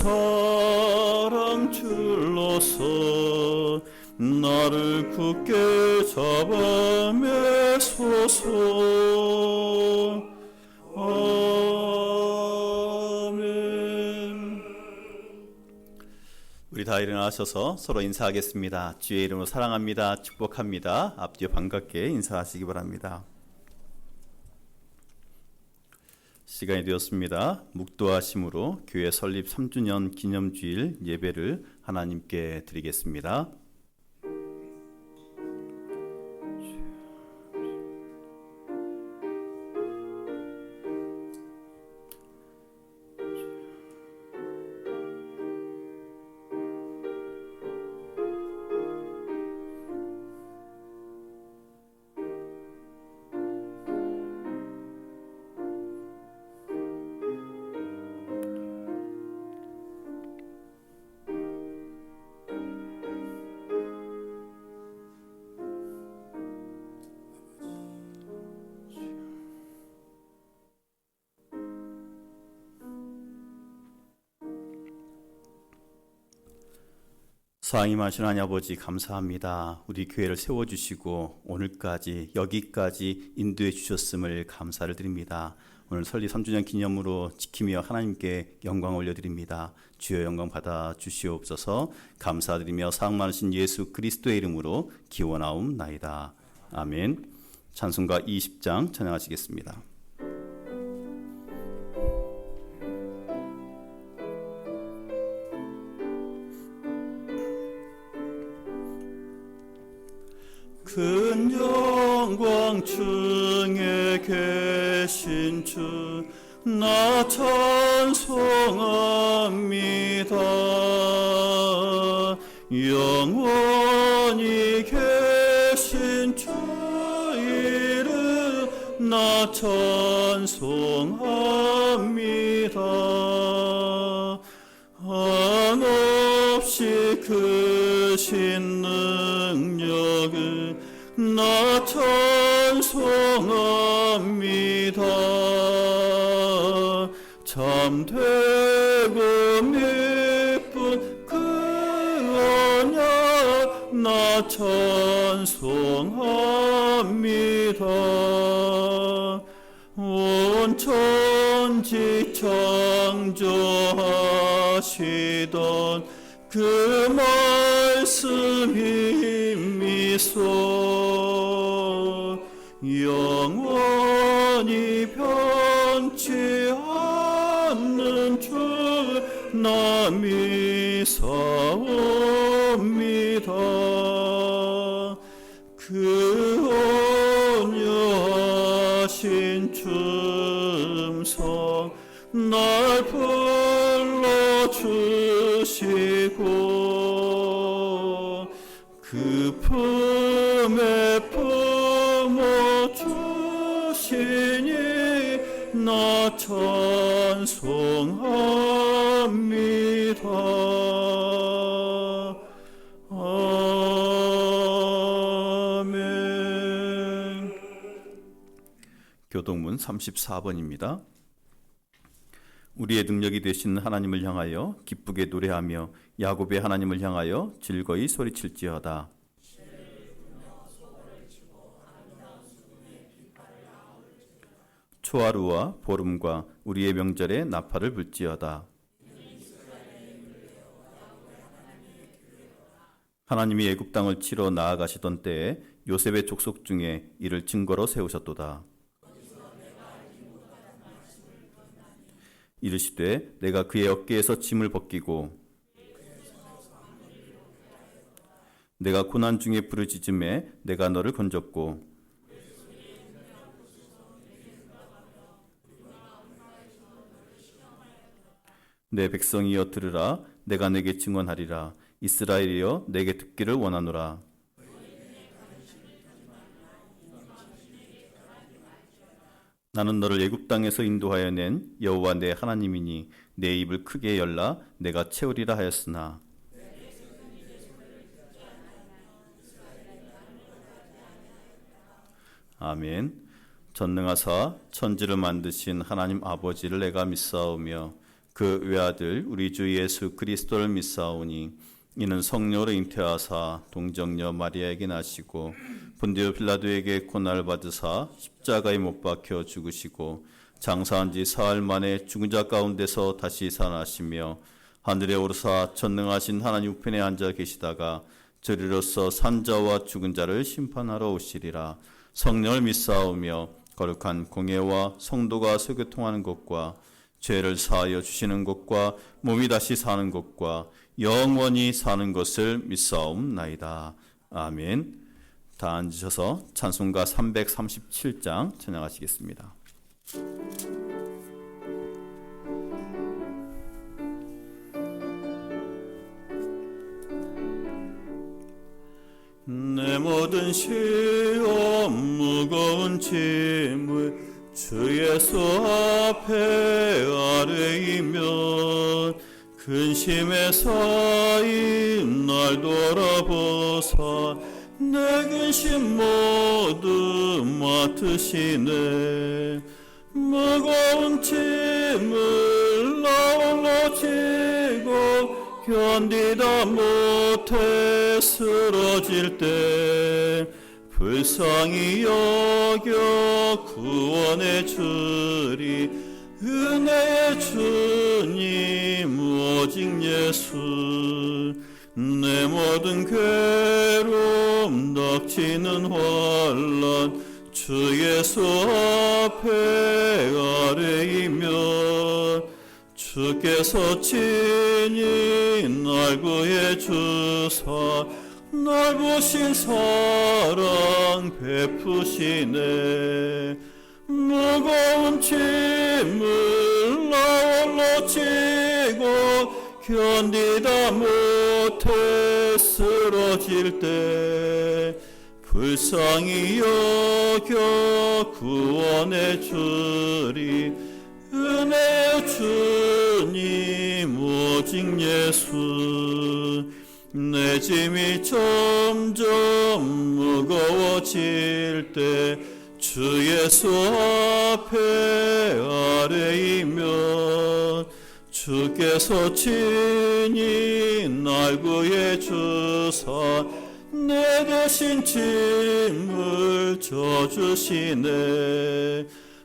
사랑 줄로서 나를 굳게 잡아 매소서. 아멘. 우리 다 일어나셔서 서로 인사하겠습니다. 주의 이름으로 사랑합니다, 축복합니다. 앞뒤에 반갑게 인사하시기 바랍니다. 시간이 되었습니다. 묵도하심으로 교회 설립 3주년 기념주일 예배를 하나님께 드리겠습니다. 사랑임하신 하나님 아버지, 감사합니다. 우리 교회를 세워주시고 오늘까지 여기까지 인도해 주셨음을 감사를 드립니다. 오늘 설립 3주년 기념으로 지키며 하나님께 영광 올려드립니다. 주여 영광 받아 주시옵소서. 감사드리며 사랑 많으신 예수 그리스도의 이름으로 기원하옵나이다. 아멘. 찬송가 20장 찬양하시겠습니다. 큰 영광 중에 계신 주 나 찬송합니다. 영원히 계신 주 이름 나 찬송합니다. 한없이 크신 능력을 나 찬송합니다. 참되고 미쁜 그 언약 나 찬송합니다. 온 천지 창조하시던 그 말씀이 미소 영원히 변치 않는 주 나 믿사옵니다. 그 온유하신 춤성 날 불러주시고 그 품에 품어주시니 나 찬송합니다. 아멘. 교동문 34번입니다. 우리의 능력이 되신 하나님을 향하여 기쁘게 노래하며 야곱의 하나님을 향하여 즐거이 소리칠지어다. 초하루와 보름과 우리의 명절에 나팔을 불지어다. 하나님이 애굽 땅을 치러 나아가시던 때에 요셉의 족속 중에 이를 증거로 세우셨도다. 이르시되 내가 그의 어깨에서 짐을 벗기고 내가 고난 중에 부르짖음에 내가 너를 건졌고 내 백성이여 들으라. 내가 내게 증언하리라. 이스라엘이여 내게 듣기를 원하노라. 나는 너를 애굽 땅에서 인도하여 낸 여호와 내 하나님이니 내 입을 크게 열라 내가 채우리라 하였으나 아멘. 전능하사 천지를 만드신 하나님 아버지를 내가 믿사오며 그 외아들 우리 주 예수 그리스도를 믿사오니 이는 성령으로 잉태하사 동정녀 마리아에게 나시고 본디오 빌라도에게 고난을 받으사 십자가에 못 박혀 죽으시고 장사한 지 사흘 만에 죽은 자 가운데서 다시 살아나시며 하늘에 오르사 전능하신 하나님 우편에 앉아 계시다가 저리로서 산자와 죽은 자를 심판하러 오시리라. 성령을 믿사오며 거룩한 공예와 성도가 소교통하는 것과 죄를 사하여 주시는 것과 몸이 다시 사는 것과 영원히 사는 것을 믿사옵나이다. 아멘. 다 앉으셔서 찬송가 337장 찬양하시겠습니다. 내 모든 시험 무거운 짐을 주 예수 앞에 아뢰이면 근심에서 날 돌아보사 내 근심 모두 맡으시네. 무거운 짐을 나 홀로 지고 견디다 못해 쓰러질 때 불쌍히 여겨 구원해 주리. 은혜의 주님 오직 예수. 내 모든 괴로움 닥치는 환난 주 예수 앞에 아뢰이면 주께서 친히 날 구해 주사 날 보신 사랑 베푸시네. 무거운 짐을 나 홀로 지고 견디다 못해 쓰러질 때 불쌍히 여겨 구원해 주리. 은혜의 주님 오직 예수. 내 짐이 점점 무거워질 때 주 예수 앞에 아뢰이면 주께서 친히 날 구해 주사 내 대신 짐을 져주시네.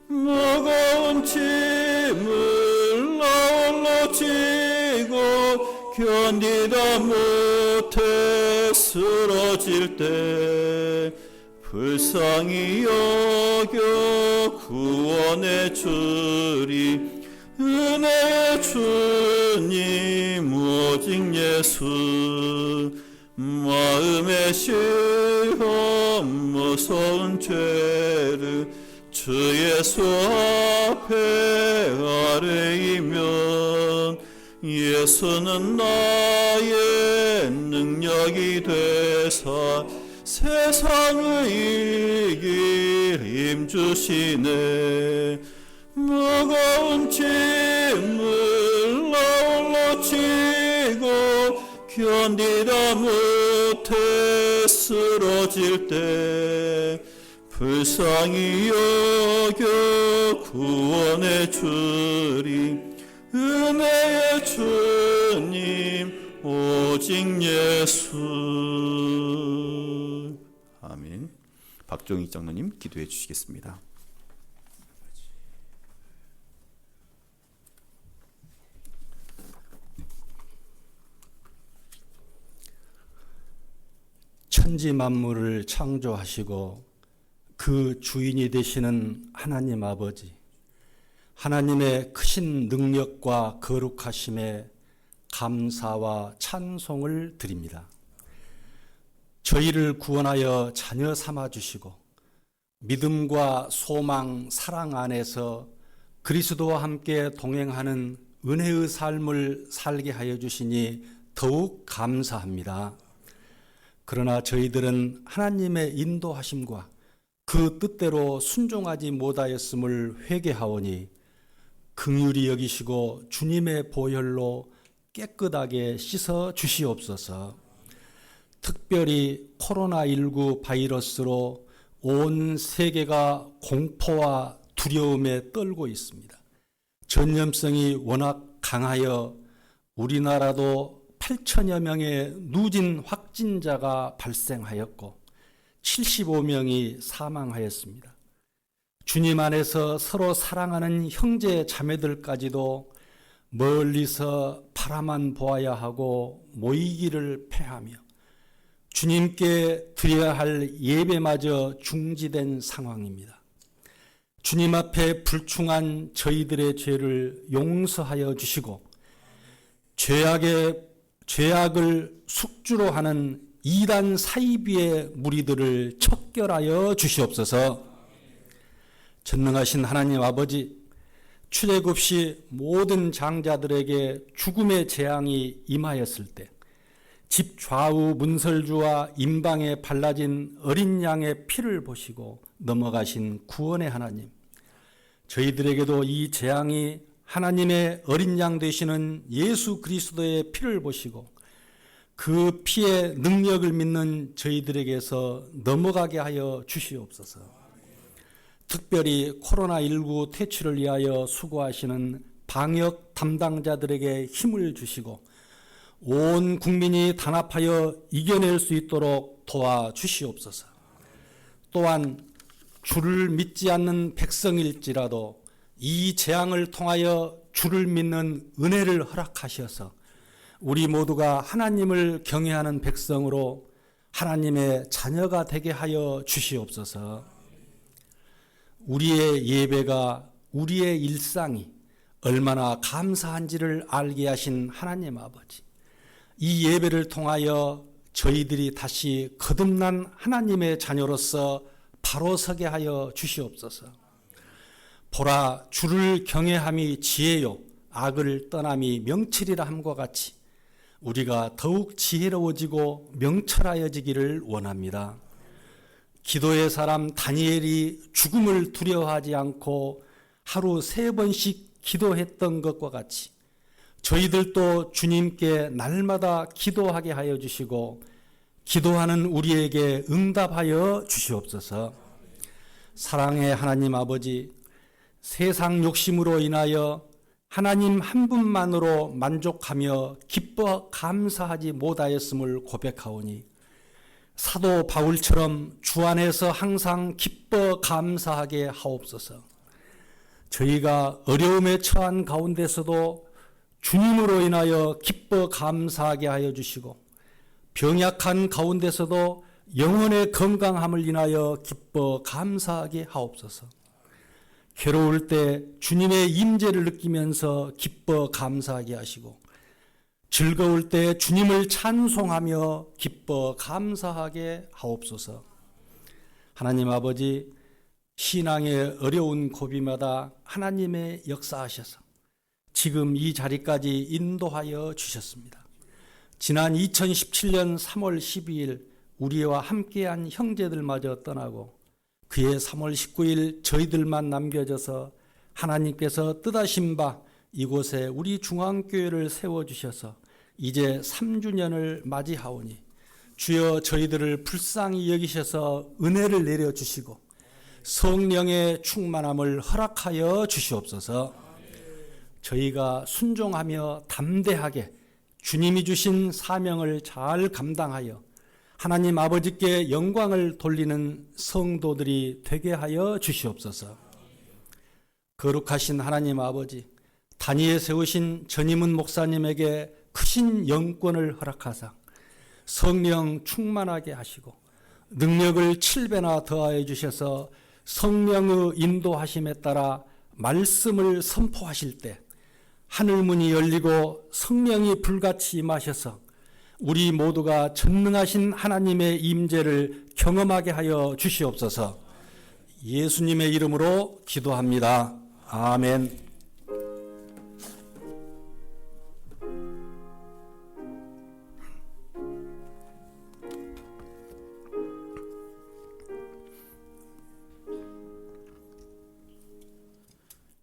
무거운 짐을 나 홀로 지고 견디다 못해 쓰러질 때 불쌍히 여겨 구원해 주리. 은혜의 주님 오직 예수. 마음의 시험 무서운 죄를 주 예수 앞에 아뢰이면 예수는 나의 능력이 되사 세상을 이길 힘 주시네. 무거운 짐을 나 홀로 지고 견디다 못해 쓰러질 때 불쌍히 여겨 구원해 주리. 은혜의 주님 오직 예수. 아멘. 박종희 장로님 기도해 주시겠습니다. 천지 만물을 창조하시고 그 주인이 되시는 하나님 아버지, 하나님의 크신 능력과 거룩하심에 감사와 찬송을 드립니다. 저희를 구원하여 자녀 삼아 주시고 믿음과 소망, 사랑 안에서 그리스도와 함께 동행하는 은혜의 삶을 살게 하여 주시니 더욱 감사합니다. 그러나 저희들은 하나님의 인도하심과 그 뜻대로 순종하지 못하였음을 회개하오니 긍휼히 여기시고 주님의 보혈로 깨끗하게 씻어 주시옵소서. 특별히 코로나19 바이러스로 온 세계가 공포와 두려움에 떨고 있습니다. 전염성이 워낙 강하여 우리나라도 8천여 명의 누진 확진자가 발생하였고 75명이 사망하였습니다. 주님 안에서 서로 사랑하는 형제 자매들까지도 멀리서 바라만 보아야 하고 모이기를 패하며 주님께 드려야 할 예배마저 중지된 상황입니다. 주님 앞에 불충한 저희들의 죄를 용서하여 주시고 죄악을 숙주로 하는 이단 사이비의 무리들을 척결하여 주시옵소서. 전능하신 하나님 아버지, 출애굽시 모든 장자들에게 죽음의 재앙이 임하였을 때 집 좌우 문설주와 임방에 발라진 어린 양의 피를 보시고 넘어가신 구원의 하나님, 저희들에게도 이 재앙이 하나님의 어린 양 되시는 예수 그리스도의 피를 보시고 그 피의 능력을 믿는 저희들에게서 넘어가게 하여 주시옵소서. 특별히 코로나19 퇴출을 위하여 수고하시는 방역 담당자들에게 힘을 주시고 온 국민이 단합하여 이겨낼 수 있도록 도와주시옵소서. 또한 주를 믿지 않는 백성일지라도 이 재앙을 통하여 주를 믿는 은혜를 허락하셔서 우리 모두가 하나님을 경외하는 백성으로 하나님의 자녀가 되게 하여 주시옵소서. 우리의 예배가, 우리의 일상이 얼마나 감사한지를 알게 하신 하나님 아버지, 이 예배를 통하여 저희들이 다시 거듭난 하나님의 자녀로서 바로 서게 하여 주시옵소서. 보라, 주를 경외함이 지혜요 악을 떠남이 명철이라 함과 같이 우리가 더욱 지혜로워지고 명철하여지기를 원합니다. 기도의 사람 다니엘이 죽음을 두려워하지 않고 하루 3번씩 기도했던 것과 같이 저희들도 주님께 날마다 기도하게 하여 주시고 기도하는 우리에게 응답하여 주시옵소서. 사랑의 하나님 아버지, 세상 욕심으로 인하여 하나님 한 분만으로 만족하며 기뻐 감사하지 못하였음을 고백하오니 사도 바울처럼 주 안에서 항상 기뻐 감사하게 하옵소서. 저희가 어려움에 처한 가운데서도 주님으로 인하여 기뻐 감사하게 하여 주시고 병약한 가운데서도 영혼의 건강함을 인하여 기뻐 감사하게 하옵소서. 괴로울 때 주님의 임재를 느끼면서 기뻐 감사하게 하시고 즐거울 때 주님을 찬송하며 기뻐 감사하게 하옵소서. 하나님 아버지, 신앙의 어려운 고비마다 하나님의 역사하셔서 지금 이 자리까지 인도하여 주셨습니다. 지난 2017년 3월 12일 우리와 함께한 형제들마저 떠나고 그해 3월 19일 저희들만 남겨져서 하나님께서 뜻하신 바 이곳에 우리 중앙교회를 세워주셔서 이제 3주년을 맞이하오니 주여 저희들을 불쌍히 여기셔서 은혜를 내려주시고 성령의 충만함을 허락하여 주시옵소서. 저희가 순종하며 담대하게 주님이 주신 사명을 잘 감당하여 하나님 아버지께 영광을 돌리는 성도들이 되게 하여 주시옵소서. 거룩하신 하나님 아버지, 단위에 세우신 전임은 목사님에게 크신 영권을 허락하사 성령 충만하게 하시고 능력을 7배나 더하여 주셔서 성령의 인도하심에 따라 말씀을 선포하실 때 하늘문이 열리고 성령이 불같이 임하셔서 우리 모두가 전능하신 하나님의 임재를 경험하게 하여 주시옵소서. 예수님의 이름으로 기도합니다. 아멘.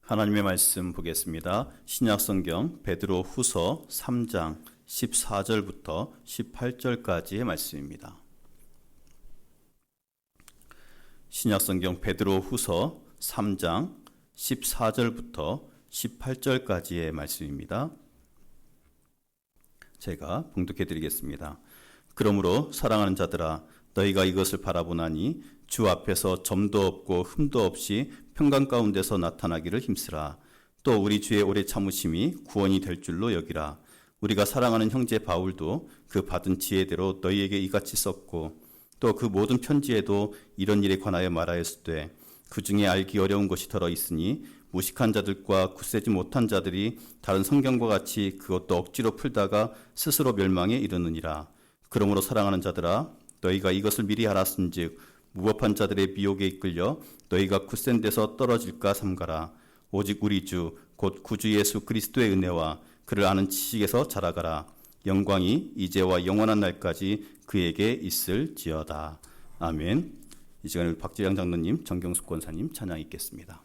하나님의 말씀 보겠습니다. 신약성경 베드로 후서 3장 14절부터 18절까지의 말씀입니다. 신약성경 베드로 후서 3장 14절부터 18절까지의 말씀입니다. 제가 봉독해 드리겠습니다. 그러므로 사랑하는 자들아 너희가 이것을 바라보나니 주 앞에서 점도 없고 흠도 없이 평강 가운데서 나타나기를 힘쓰라. 또 우리 주의 오래 참으심이 구원이 될 줄로 여기라. 우리가 사랑하는 형제 바울도 그 받은 지혜대로 너희에게 이같이 썼고 또 그 모든 편지에도 이런 일에 관하여 말하였으되 그 중에 알기 어려운 것이 더러 있으니 무식한 자들과 굳세지 못한 자들이 다른 성경과 같이 그것도 억지로 풀다가 스스로 멸망에 이르느니라. 그러므로 사랑하는 자들아 너희가 이것을 미리 알았은즉 무법한 자들의 미혹에 이끌려 너희가 굳센 데서 떨어질까 삼가라. 오직 우리 주 곧 구주 예수 그리스도의 은혜와 그를 아는 지식에서 자라가라. 영광이 이제와 영원한 날까지 그에게 있을지어다. 아멘. 이 시간에 우리 박지영 장로님, 정경숙 권사님 찬양 있겠습니다.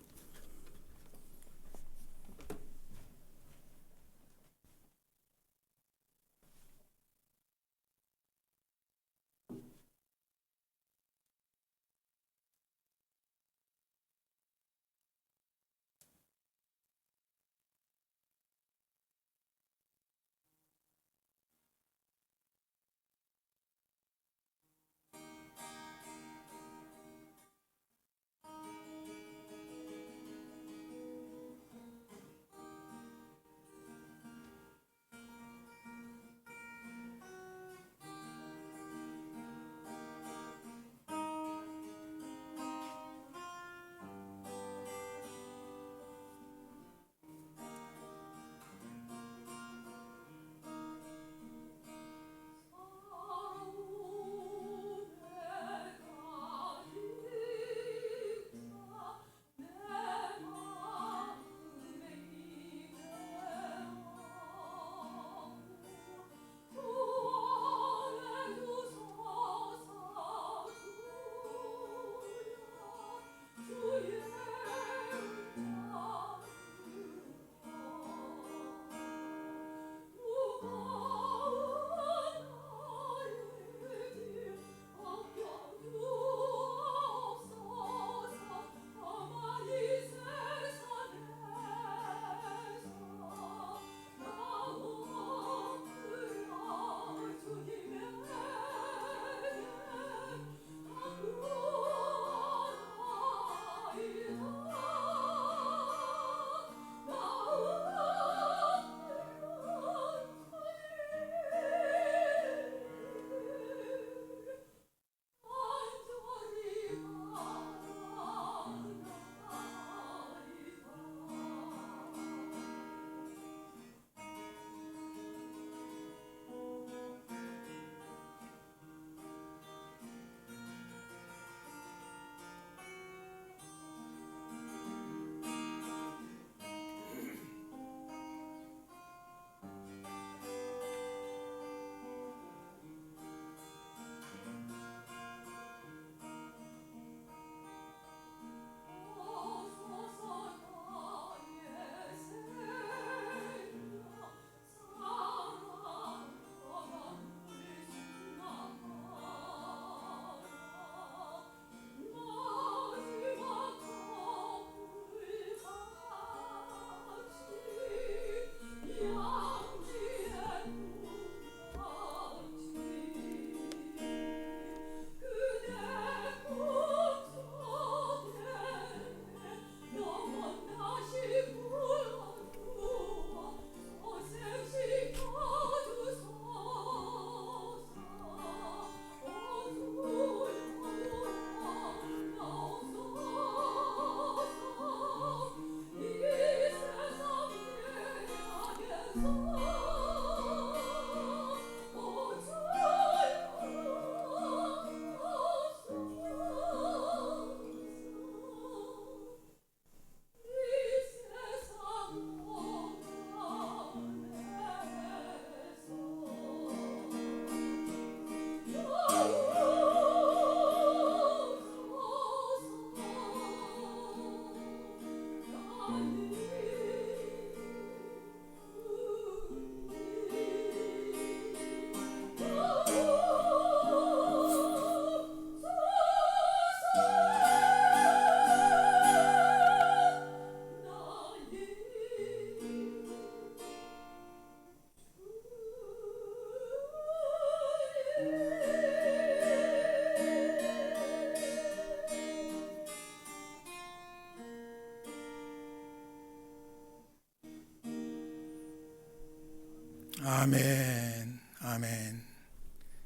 아멘, 아멘.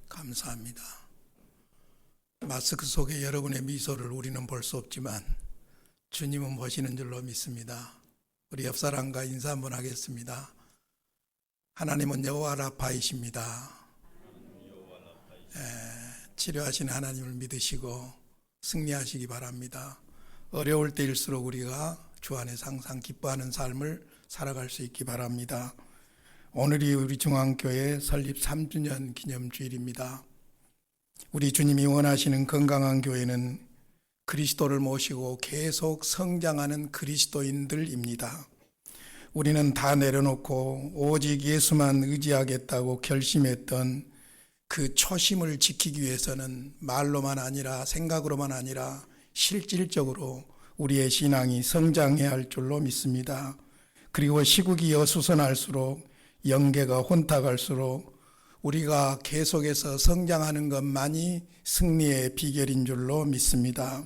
감사합니다. 마스크 속에 여러분의 미소를 우리는 볼 수 없지만 주님은 보시는 줄로 믿습니다. 우리 옆 사람과 인사 한번 하겠습니다. 하나님은 여호와 라파이십니다. 치료하시는 하나님을 믿으시고 승리하시기 바랍니다. 어려울 때일수록 우리가 주 안에서 항상 기뻐하는 삶을 살아갈 수 있기 바랍니다. 오늘이 우리 중앙교회 설립 3주년 기념주일입니다. 우리 주님이 원하시는 건강한 교회는 그리스도를 모시고 계속 성장하는 그리스도인들입니다. 우리는 다 내려놓고 오직 예수만 의지하겠다고 결심했던 그 초심을 지키기 위해서는 말로만 아니라 생각으로만 아니라 실질적으로 우리의 신앙이 성장해야 할 줄로 믿습니다. 그리고 시국이 어수선할수록 영계가 혼탁할수록 우리가 계속해서 성장하는 것만이 승리의 비결인 줄로 믿습니다.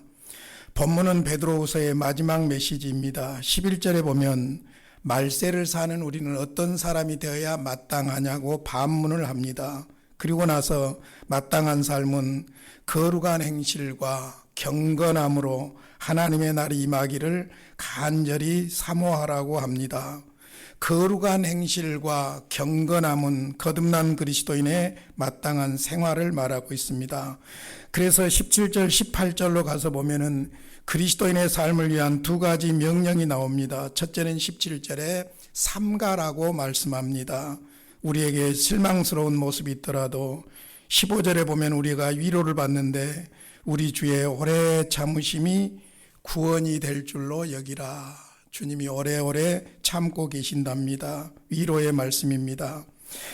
본문은 베드로후서의 마지막 메시지입니다. 11절에 보면 말세를 사는 우리는 어떤 사람이 되어야 마땅하냐고 반문을 합니다. 그리고 나서 마땅한 삶은 거룩한 행실과 경건함으로 하나님의 날이 임하기를 간절히 사모하라고 합니다. 거룩한 행실과 경건함은 거듭난 그리스도인의 마땅한 생활을 말하고 있습니다. 그래서 17절, 18절로 가서 보면은 그리스도인의 삶을 위한 두 가지 명령이 나옵니다. 첫째는 17절에 삼가라고 말씀합니다. 우리에게 실망스러운 모습이 있더라도 15절에 보면 우리가 위로를 받는데 우리 주의 오래 참으심이 구원이 될 줄로 여기라. 주님이 오래오래 참고 계신답니다. 위로의 말씀입니다.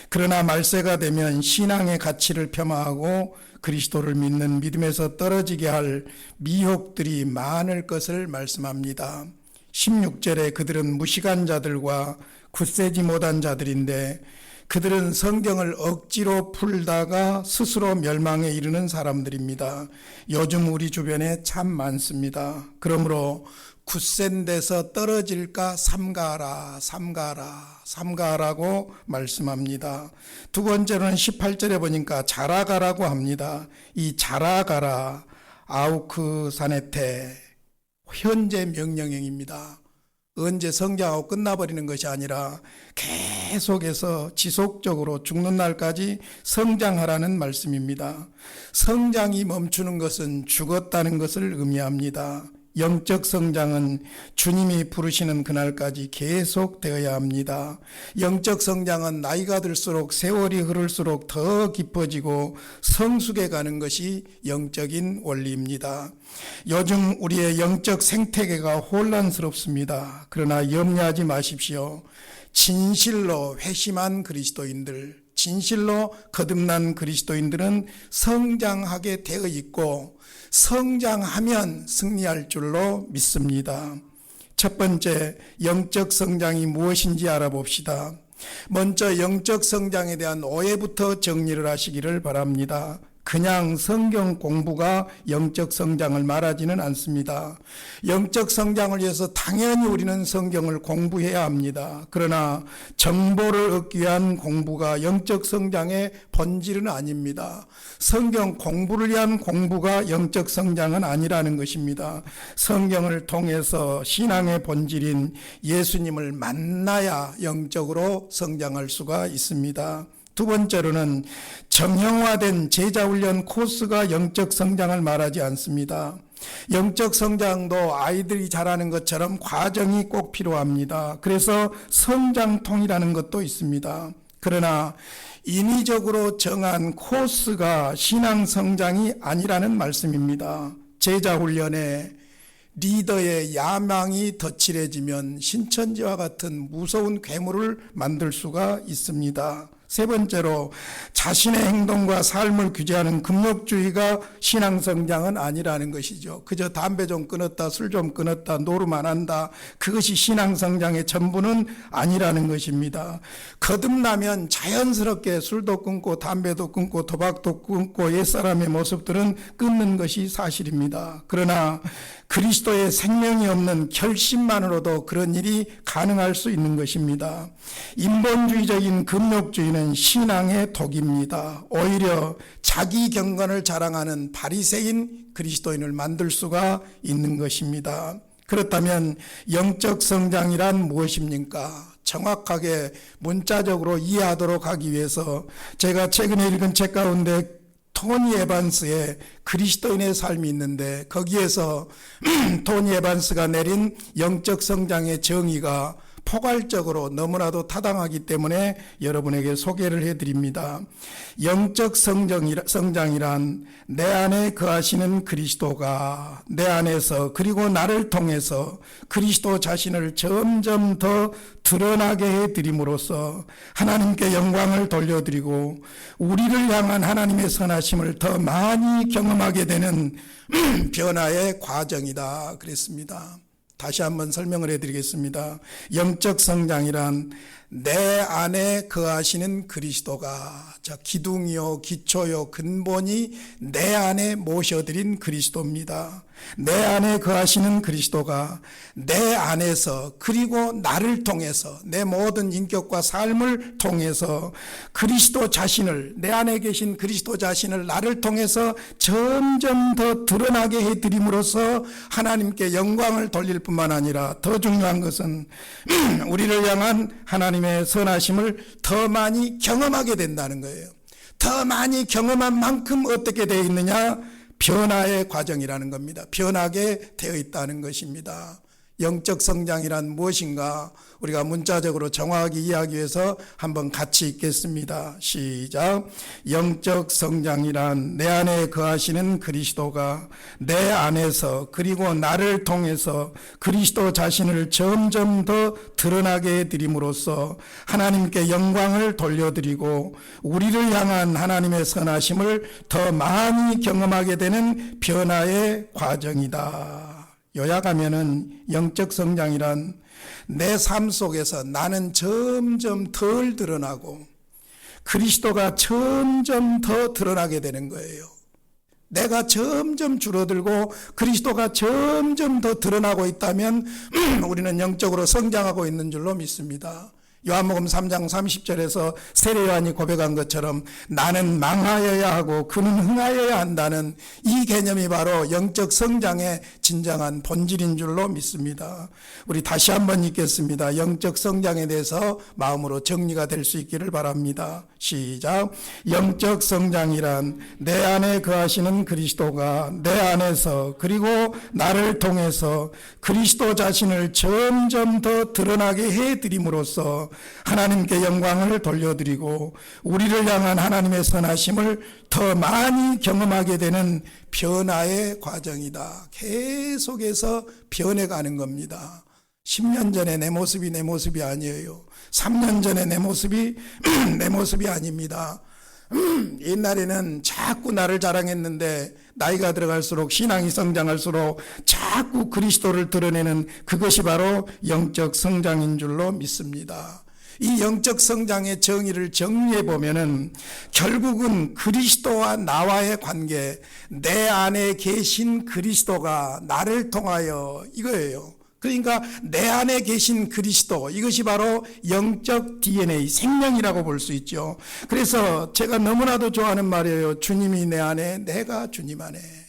그러나 말세가 되면 신앙의 가치를 폄하하고 그리스도를 믿는 믿음에서 떨어지게 할 미혹들이 많을 것을 말씀합니다. 16절에 그들은 무식한 자들과 굳세지 못한 자들인데 그들은 성경을 억지로 풀다가 스스로 멸망에 이르는 사람들입니다. 요즘 우리 주변에 참 많습니다. 그러므로 굳센 데서 떨어질까 삼가하라, 삼가하라, 삼가하라고 말씀합니다. 두 번째로는 18절에 보니까 자라가라고 합니다. 이 자라가라, 아우크사네테, 현재 명령형입니다. 언제 성장하고 끝나버리는 것이 아니라 계속해서 지속적으로 죽는 날까지 성장하라는 말씀입니다. 성장이 멈추는 것은 죽었다는 것을 의미합니다. 영적 성장은 주님이 부르시는 그날까지 계속 되어야 합니다. 영적 성장은 나이가 들수록 세월이 흐를수록 더 깊어지고 성숙해 가는 것이 영적인 원리입니다. 요즘 우리의 영적 생태계가 혼란스럽습니다. 그러나 염려하지 마십시오. 진실로 회심한 그리스도인들, 진실로 거듭난 그리스도인들은 성장하게 되어 있고 성장하면 승리할 줄로 믿습니다. 첫 번째, 영적 성장이 무엇인지 알아봅시다. 먼저 영적 성장에 대한 오해부터 정리를 하시기를 바랍니다. 그냥 성경 공부가 영적 성장을 말하지는 않습니다. 영적 성장을 위해서 당연히 우리는 성경을 공부해야 합니다. 그러나 정보를 얻기 위한 공부가 영적 성장의 본질은 아닙니다. 성경 공부를 위한 공부가 영적 성장은 아니라는 것입니다. 성경을 통해서 신앙의 본질인 예수님을 만나야 영적으로 성장할 수가 있습니다. 두 번째로는 정형화된 제자훈련 코스가 영적 성장을 말하지 않습니다. 영적 성장도 아이들이 자라는 것처럼 과정이 꼭 필요합니다. 그래서 성장통이라는 것도 있습니다. 그러나 인위적으로 정한 코스가 신앙 성장이 아니라는 말씀입니다. 제자훈련에 리더의 야망이 덧칠해지면 신천지와 같은 무서운 괴물을 만들 수가 있습니다. 세 번째로 자신의 행동과 삶을 규제하는 금욕주의가 신앙성장은 아니라는 것이죠. 그저 담배 좀 끊었다, 술 좀 끊었다, 노름만 한다, 그것이 신앙성장의 전부는 아니라는 것입니다. 거듭나면 자연스럽게 술도 끊고 담배도 끊고 도박도 끊고 옛사람의 모습들은 끊는 것이 사실입니다. 그러나 그리스도의 생명이 없는 결심만으로도 그런 일이 가능할 수 있는 것입니다. 인본주의적인 금욕주의는 신앙의 독입니다. 오히려 자기 경건을 자랑하는 바리새인 그리스도인을 만들 수가 있는 것입니다. 그렇다면 영적 성장이란 무엇입니까? 정확하게 문자적으로 이해하도록 하기 위해서 제가 최근에 읽은 책 가운데 토니 에반스의 그리스도인의 삶이 있는데 거기에서 토니 에반스가 내린 영적 성장의 정의가 포괄적으로 너무나도 타당하기 때문에 여러분에게 소개를 해드립니다. 영적 성장이란 내 안에 거하시는 그리스도가 내 안에서 그리고 나를 통해서 그리스도 자신을 점점 더 드러나게 해드림으로써 하나님께 영광을 돌려드리고 우리를 향한 하나님의 선하심을 더 많이 경험하게 되는 변화의 과정이다 그랬습니다. 다시 한번 설명을 해드리겠습니다. 영적 성장이란 내 안에 거하시는 그리스도가 기둥이요 기초요 근본이 내 안에 모셔드린 그리스도입니다. 내 안에 거하시는 그리스도가 내 안에서 그리고 나를 통해서 내 모든 인격과 삶을 통해서 그리스도 자신을 내 안에 계신 그리스도 자신을 나를 통해서 점점 더 드러나게 해드림으로써 하나님께 영광을 돌릴 뿐만 아니라 더 중요한 것은 우리를 향한 하나님의 선하심을 더 많이 경험하게 된다는 거예요. 더 많이 경험한 만큼 어떻게 되어 있느냐? 변화의 과정이라는 겁니다. 변하게 되어 있다는 것입니다. 영적 성장이란 무엇인가? 우리가 문자적으로 정확하게 이해하기 위해서 한번 같이 읽겠습니다. 시작. 영적 성장이란 내 안에 거하시는 그리스도가 내 안에서 그리고 나를 통해서 그리스도 자신을 점점 더 드러나게 해드림으로써 하나님께 영광을 돌려드리고 우리를 향한 하나님의 선하심을 더 많이 경험하게 되는 변화의 과정이다. 요약하면은 영적 성장이란 내 삶 속에서 나는 점점 덜 드러나고 그리스도가 점점 더 드러나게 되는 거예요. 내가 점점 줄어들고 그리스도가 점점 더 드러나고 있다면 우리는 영적으로 성장하고 있는 줄로 믿습니다. 요한복음 3장 30절에서 세례 요한이 고백한 것처럼 나는 망하여야 하고 그는 흥하여야 한다는 이 개념이 바로 영적 성장의 진정한 본질인 줄로 믿습니다. 우리 다시 한번 읽겠습니다. 영적 성장에 대해서 마음으로 정리가 될 수 있기를 바랍니다. 시작. 영적 성장이란 내 안에 거하시는 그리스도가 내 안에서 그리고 나를 통해서 그리스도 자신을 점점 더 드러나게 해드림으로써 하나님께 영광을 돌려드리고 우리를 향한 하나님의 선하심을 더 많이 경험하게 되는 변화의 과정이다. 계속해서 변해가는 겁니다. 10년 전에 내 모습이 아니에요. 3년 전에 내 모습이 내 모습이 아닙니다. 옛날에는 자꾸 나를 자랑했는데 나이가 들어갈수록 신앙이 성장할수록 자꾸 그리스도를 드러내는 그것이 바로 영적 성장인 줄로 믿습니다. 이 영적 성장의 정의를 정리해 보면은 결국은 그리스도와 나와의 관계, 내 안에 계신 그리스도가 나를 통하여 이거예요. 그러니까 내 안에 계신 그리스도, 이것이 바로 영적 DNA, 생명이라고 볼 수 있죠. 그래서 제가 너무나도 좋아하는 말이에요. 주님이 내 안에, 내가 주님 안에.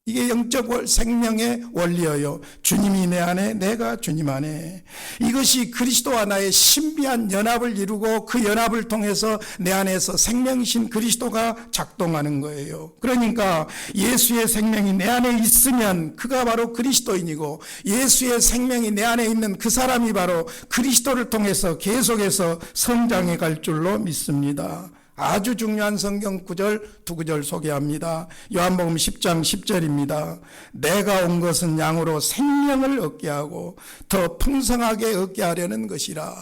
이게 영적 생명의 원리예요. 주님이 내 안에, 내가 주님 안에. 이것이 그리스도와 나의 신비한 연합을 이루고 그 연합을 통해서 내 안에서 생명이신 그리스도가 작동하는 거예요. 그러니까 예수의 생명이 내 안에 있으면 그가 바로 그리스도인이고 예수의 생명이 내 안에 있는 그 사람이 바로 그리스도를 통해서 계속해서 성장해 갈 줄로 믿습니다. 아주 중요한 성경 구절 두 구절 소개합니다. 요한복음 10장 10절입니다. 내가 온 것은 양으로 생명을 얻게 하고 더 풍성하게 얻게 하려는 것이라.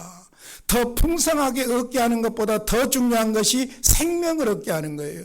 더 풍성하게 얻게 하는 것보다 더 중요한 것이 생명을 얻게 하는 거예요.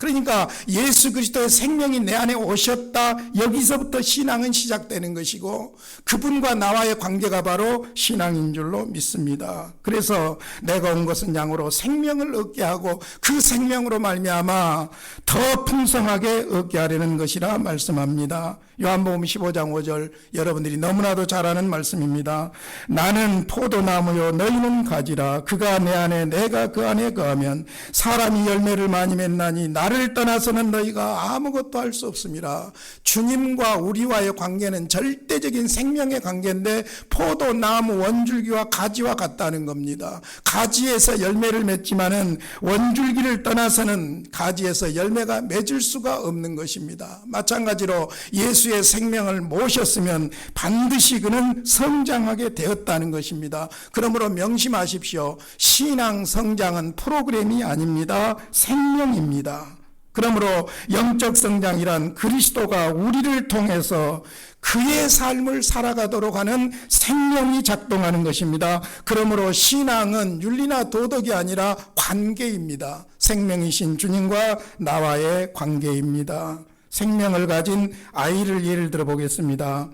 그러니까 예수 그리스도의 생명이 내 안에 오셨다. 여기서부터 신앙은 시작되는 것이고 그분과 나와의 관계가 바로 신앙인 줄로 믿습니다. 그래서 내가 온 것은 양으로 생명을 얻게 하고 그 생명으로 말미암아 더 풍성하게 얻게 하려는 것이라 말씀합니다. 요한복음 15장 5절 여러분들이 너무나도 잘 아는 말씀입니다. 나는 포도나무요 너희는 가지라. 그가 내 안에 내가 그 안에 거하면 사람이 열매를 많이 맺나니 나를 떠나서는 너희가 아무것도 할 수 없습니다. 주님과 우리와의 관계는 절대적인 생명의 관계인데 포도나무 원줄기와 가지와 같다는 겁니다. 가지에서 열매를 맺지만은 원줄기를 떠나서는 가지에서 열매가 맺을 수가 없는 것입니다. 마찬가지로 예수의 생명을 모셨으면 반드시 그는 성장하게 되었다는 것입니다. 그러므로 명심하십시오. 신앙 성장은 프로그램이 아닙니다. 생명입니다. 그러므로 영적 성장이란 그리스도가 우리를 통해서 그의 삶을 살아가도록 하는 생명이 작동하는 것입니다. 그러므로 신앙은 윤리나 도덕이 아니라 관계입니다. 생명이신 주님과 나와의 관계입니다. 생명을 가진 아이를 예를 들어 보겠습니다.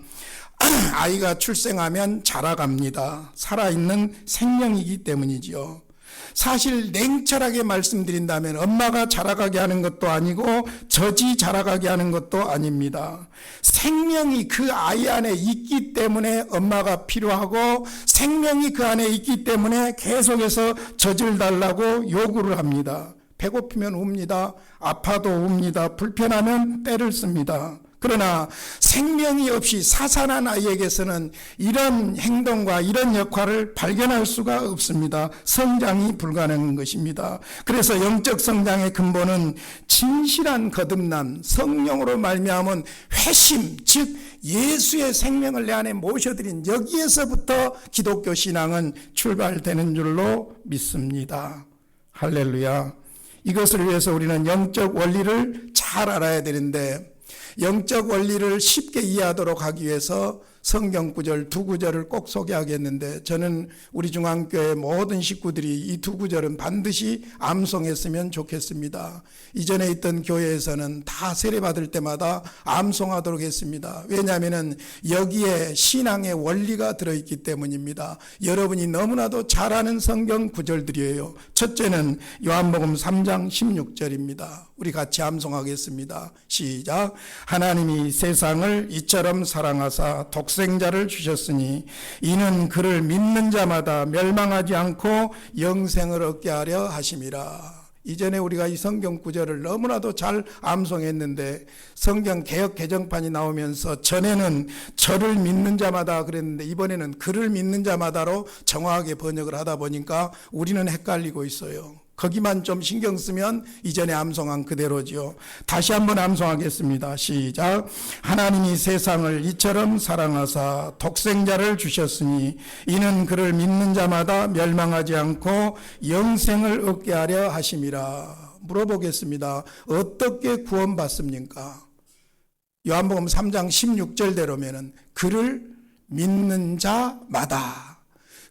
아이가 출생하면 자라갑니다. 살아있는 생명이기 때문이지요. 사실 냉철하게 말씀드린다면 엄마가 자라가게 하는 것도 아니고 젖이 자라가게 하는 것도 아닙니다. 생명이 그 아이 안에 있기 때문에 엄마가 필요하고 생명이 그 안에 있기 때문에 계속해서 젖을 달라고 요구를 합니다. 배고프면 웁니다. 아파도 웁니다. 불편하면 때를 씁니다. 그러나 생명이 없이 사산한 아이에게서는 이런 행동과 이런 역할을 발견할 수가 없습니다. 성장이 불가능한 것입니다. 그래서 영적 성장의 근본은 진실한 거듭남, 성령으로 말미암은 회심, 즉 예수의 생명을 내 안에 모셔드린 여기에서부터 기독교 신앙은 출발되는 줄로 믿습니다. 할렐루야. 이것을 위해서 우리는 영적 원리를 잘 알아야 되는데 영적 원리를 쉽게 이해하도록 하기 위해서 성경 구절 두 구절을 꼭 소개하겠는데 저는 우리 중앙교회 모든 식구들이 이 두 구절은 반드시 암송했으면 좋겠습니다. 이전에 있던 교회에서는 다 세례받을 때마다 암송하도록 했습니다. 왜냐하면 여기에 신앙의 원리가 들어있기 때문입니다. 여러분이 너무나도 잘 아는 성경 구절들이에요. 첫째는 요한복음 3장 16절입니다. 우리 같이 암송하겠습니다. 시작. 하나님이 세상을 이처럼 사랑하사 독생자를 주셨으니 이는 그를 믿는 자마다 멸망하지 않고 영생을 얻게 하려 하심이라. 이전에 우리가 이 성경 구절을 너무나도 잘 암송했는데 성경 개역 개정판이 나오면서 전에는 저를 믿는 자마다 그랬는데 이번에는 그를 믿는 자마다로 정확하게 번역을 하다 보니까 우리는 헷갈리고 있어요. 거기만 좀 신경 쓰면 이전에 암송한 그대로지요. 다시 한번 암송하겠습니다. 시작. 하나님이 세상을 이처럼 사랑하사 독생자를 주셨으니 이는 그를 믿는 자마다 멸망하지 않고 영생을 얻게 하려 하심이라. 물어보겠습니다. 어떻게 구원받습니까? 요한복음 3장 16절대로면은 그를 믿는 자마다,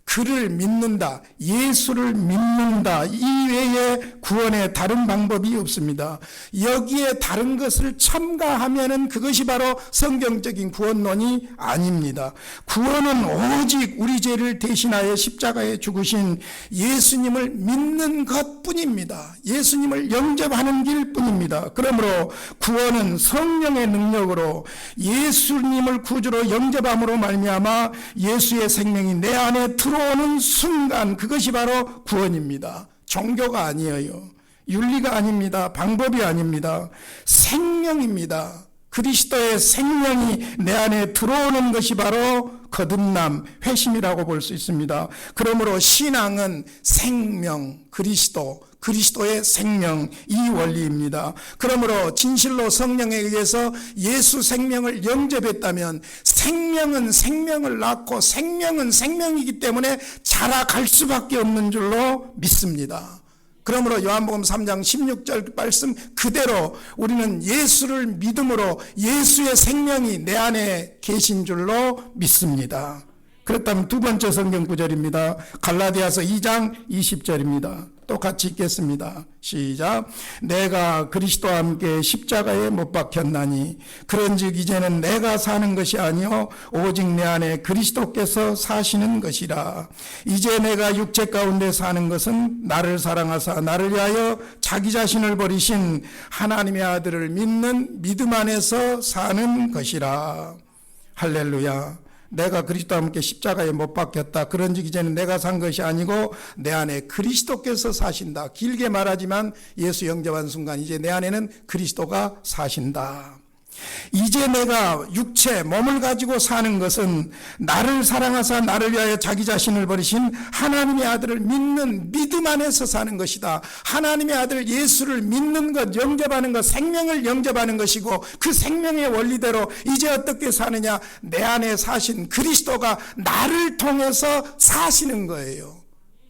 그를 믿는다, 예수를 믿는다, 이외에 구원의 다른 방법이 없습니다. 여기에 다른 것을 첨가하면은 그것이 바로 성경적인 구원론이 아닙니다. 구원은 오직 우리 죄를 대신하여 십자가에 죽으신 예수님을 믿는 것뿐입니다. 예수님을 영접하는 길뿐입니다. 그러므로 구원은 성령의 능력으로 예수님을 구주로 영접함으로 말미암아 예수의 생명이 내 안에 들어오는 순간 그것이 바로 구원입니다. 종교가 아니에요. 윤리가 아닙니다. 방법이 아닙니다. 생명입니다. 그리스도의 생명이 내 안에 들어오는 것이 바로 거듭남, 회심이라고 볼 수 있습니다. 그러므로 신앙은 생명, 그리스도의 생명, 이 원리입니다. 그러므로 진실로 성령에 의해서 예수 생명을 영접했다면 생명은 생명을 낳고 생명은 생명이기 때문에 자라갈 수밖에 없는 줄로 믿습니다. 그러므로 요한복음 3장 16절 말씀 그대로 우리는 예수를 믿음으로 예수의 생명이 내 안에 계신 줄로 믿습니다. 그렇다면 두 번째 성경 구절입니다. 갈라디아서 2장 20절입니다. 똑같이 읽겠습니다. 시작. 내가 그리스도와 함께 십자가에 못 박혔나니 그런즉 이제는 내가 사는 것이 아니요 오직 내 안에 그리스도께서 사시는 것이라. 이제 내가 육체 가운데 사는 것은 나를 사랑하사 나를 위하여 자기 자신을 버리신 하나님의 아들을 믿는 믿음 안에서 사는 것이라. 할렐루야. 내가 그리스도와 함께 십자가에 못 박혔다. 그런즉 이제는 내가 산 것이 아니고 내 안에 그리스도께서 사신다. 길게 말하지만 예수 영접한 순간 이제 내 안에는 그리스도가 사신다. 이제 내가 육체 몸을 가지고 사는 것은 나를 사랑하사 나를 위하여 자기 자신을 버리신 하나님의 아들을 믿는 믿음 안에서 사는 것이다. 하나님의 아들 예수를 믿는 것, 영접하는 것, 생명을 영접하는 것이고 그 생명의 원리대로 이제 어떻게 사느냐? 내 안에 사신 그리스도가 나를 통해서 사시는 거예요.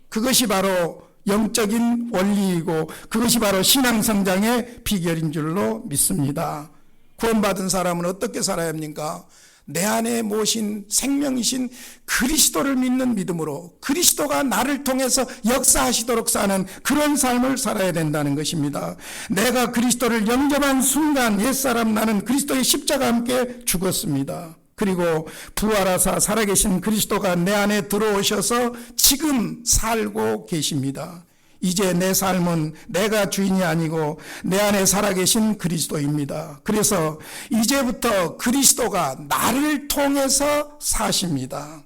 그것이 바로 영적인 원리이고 그것이 바로 신앙 성장의 비결인 줄로 믿습니다. 구원받은 사람은 어떻게 살아야 합니까? 내 안에 모신 생명이신 그리스도를 믿는 믿음으로 그리스도가 나를 통해서 역사하시도록 사는 그런 삶을 살아야 된다는 것입니다. 내가 그리스도를 영접한 순간 옛사람 나는 그리스도의 십자가와 함께 죽었습니다. 그리고 부활하사 살아계신 그리스도가 내 안에 들어오셔서 지금 살고 계십니다. 이제 내 삶은 내가 주인이 아니고 내 안에 살아계신 그리스도입니다. 그래서 이제부터 그리스도가 나를 통해서 사십니다.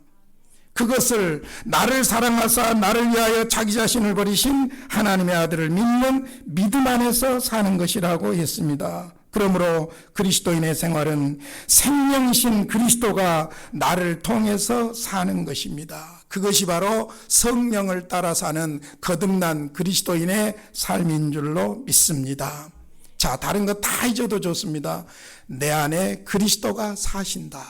그것을 나를 사랑하사 나를 위하여 자기 자신을 버리신 하나님의 아들을 믿는 믿음 안에서 사는 것이라고 했습니다. 그러므로 그리스도인의 생활은 생명이신 그리스도가 나를 통해서 사는 것입니다. 그것이 바로 성령을 따라 사는 거듭난 그리스도인의 삶인 줄로 믿습니다. 자, 다른 거 다 잊어도 좋습니다. 내 안에 그리스도가 사신다.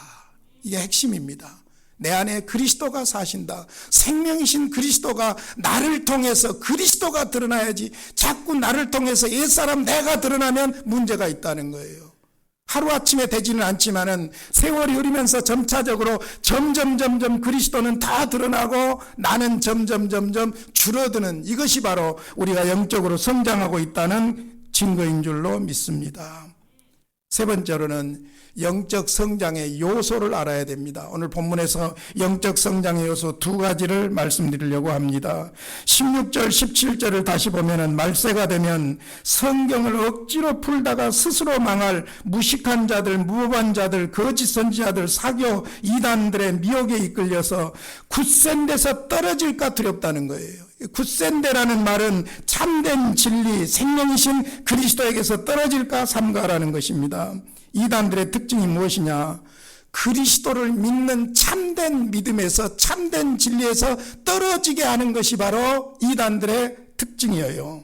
이게 핵심입니다. 내 안에 그리스도가 사신다. 생명이신 그리스도가 나를 통해서 그리스도가 드러나야지 자꾸 나를 통해서 옛사람 내가 드러나면 문제가 있다는 거예요. 하루아침에 되지는 않지만은 세월이 흐르면서 점차적으로 점점 그리스도는 다 드러나고 나는 점점 줄어드는 이것이 바로 우리가 영적으로 성장하고 있다는 증거인 줄로 믿습니다. 세 번째로는 영적 성장의 요소를 알아야 됩니다. 오늘 본문에서 영적 성장의 요소 두 가지를 말씀드리려고 합니다. 16절 17절을 다시 보면은 말세가 되면 성경을 억지로 풀다가 스스로 망할 무식한 자들, 무법한 자들, 거짓 선지자들, 사교 이단들의 미혹에 이끌려서 굳센 데서 떨어질까 두렵다는 거예요. 굳센 데라는 말은 참된 진리, 생명이신 그리스도에게서 떨어질까 삼가라는 것입니다. 이단들의 특징이 무엇이냐? 그리스도를 믿는 참된 믿음에서 참된 진리에서 떨어지게 하는 것이 바로 이단들의 특징이에요.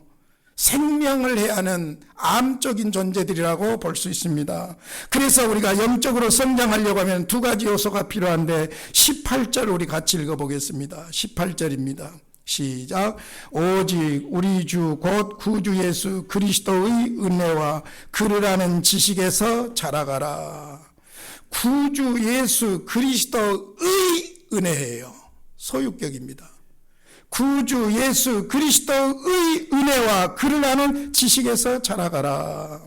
생명을 해야 하는 암적인 존재들이라고 볼 수 있습니다. 그래서 우리가 영적으로 성장하려고 하면 두 가지 요소가 필요한데 18절 우리 같이 읽어보겠습니다. 18절입니다. 시작. 오직 우리 주 곧 구주 예수 그리스도의 은혜와 그를 아는 지식에서 자라가라. 구주 예수 그리스도의 은혜예요. 소유격입니다. 구주 예수 그리스도의 은혜와 그를 아는 지식에서 자라가라.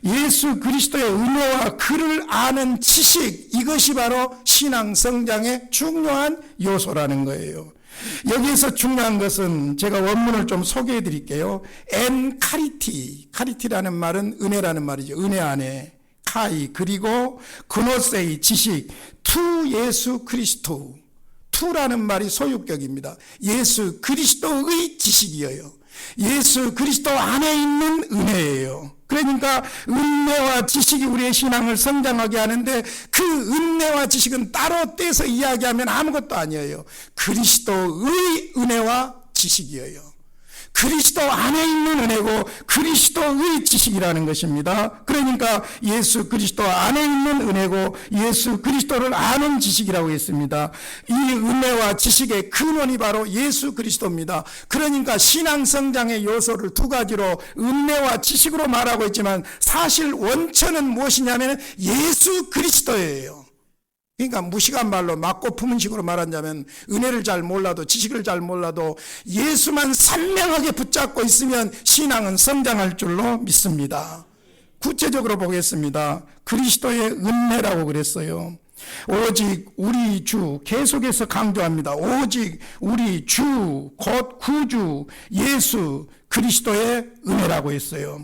예수 그리스도의 은혜와 그를 아는 지식, 이것이 바로 신앙 성장의 중요한 요소라는 거예요. 여기에서 중요한 것은 제가 원문을 좀 소개해 드릴게요. 엔 카리티, 카리티라는 말은 은혜라는 말이죠. 은혜 안에 카이, 그리고 그노세이, 지식, 투 예수 그리스도, 투라는 말이 소유격입니다. 예수 그리스도의 지식이에요. 예수 그리스도 안에 있는 은혜예요. 그러니까 은혜와 지식이 우리의 신앙을 성장하게 하는데 그 은혜와 지식은 따로 떼서 이야기하면 아무것도 아니에요. 그리스도의 은혜와 지식이에요. 그리스도 안에 있는 은혜고 그리스도의 지식이라는 것입니다. 그러니까 예수 그리스도 안에 있는 은혜고 예수 그리스도를 아는 지식이라고 했습니다. 이 은혜와 지식의 근원이 바로 예수 그리스도입니다. 그러니까 신앙 성장의 요소를 두 가지로 은혜와 지식으로 말하고 있지만 사실 원천은 무엇이냐면 예수 그리스도예요. 그러니까 무식한 말로 맞고 품은 식으로 말하자면 은혜를 잘 몰라도 지식을 잘 몰라도 예수만 선명하게 붙잡고 있으면 신앙은 성장할 줄로 믿습니다. 구체적으로 보겠습니다. 그리스도의 은혜라고 그랬어요. 오직 우리 주, 계속해서 강조합니다. 오직 우리 주, 곧 구주 예수 그리스도의 은혜라고 했어요.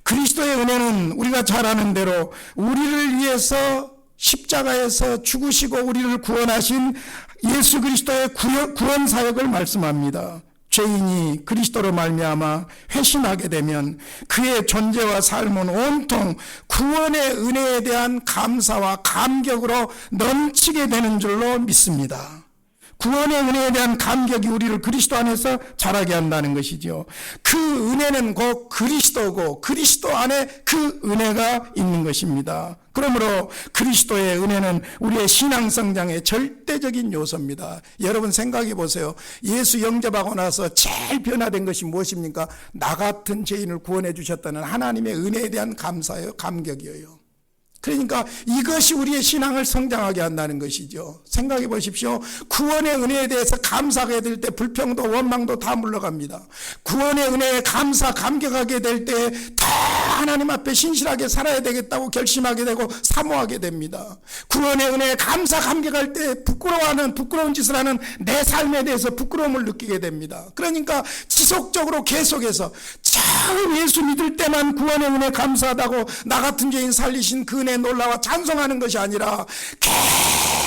그리스도의 은혜는 우리가 잘 아는 대로 우리를 위해서 십자가에서 죽으시고 우리를 구원하신 예수 그리스도의 구원 사역을 말씀합니다. 죄인이 그리스도로 말미암아 회심하게 되면 그의 존재와 삶은 온통 구원의 은혜에 대한 감사와 감격으로 넘치게 되는 줄로 믿습니다. 구원의 은혜에 대한 감격이 우리를 그리스도 안에서 자라게 한다는 것이죠. 그 은혜는 곧 그리스도고 그리스도 안에 그 은혜가 있는 것입니다. 그러므로 그리스도의 은혜는 우리의 신앙 성장의 절대적인 요소입니다. 여러분 생각해 보세요. 예수 영접하고 나서 제일 변화된 것이 무엇입니까? 나 같은 죄인을 구원해 주셨다는 하나님의 은혜에 대한 감사예요. 감격이에요. 그러니까 이것이 우리의 신앙을 성장하게 한다는 것이죠. 생각해 보십시오. 구원의 은혜에 대해서 감사하게 될 때 불평도 원망도 다 물러갑니다. 구원의 은혜에 감격하게 될 때 다 하나님 앞에 신실하게 살아야 되겠다고 결심하게 되고 사모하게 됩니다. 구원의 은혜에 감격할 때 부끄러운 짓을 하는 내 삶에 대해서 부끄러움을 느끼게 됩니다. 그러니까 지속적으로 계속해서 처음 예수 믿을 때만 구원의 은혜 감사하다고 나 같은 죄인 살리신 그 은혜 놀라워 찬송하는 것이 아니라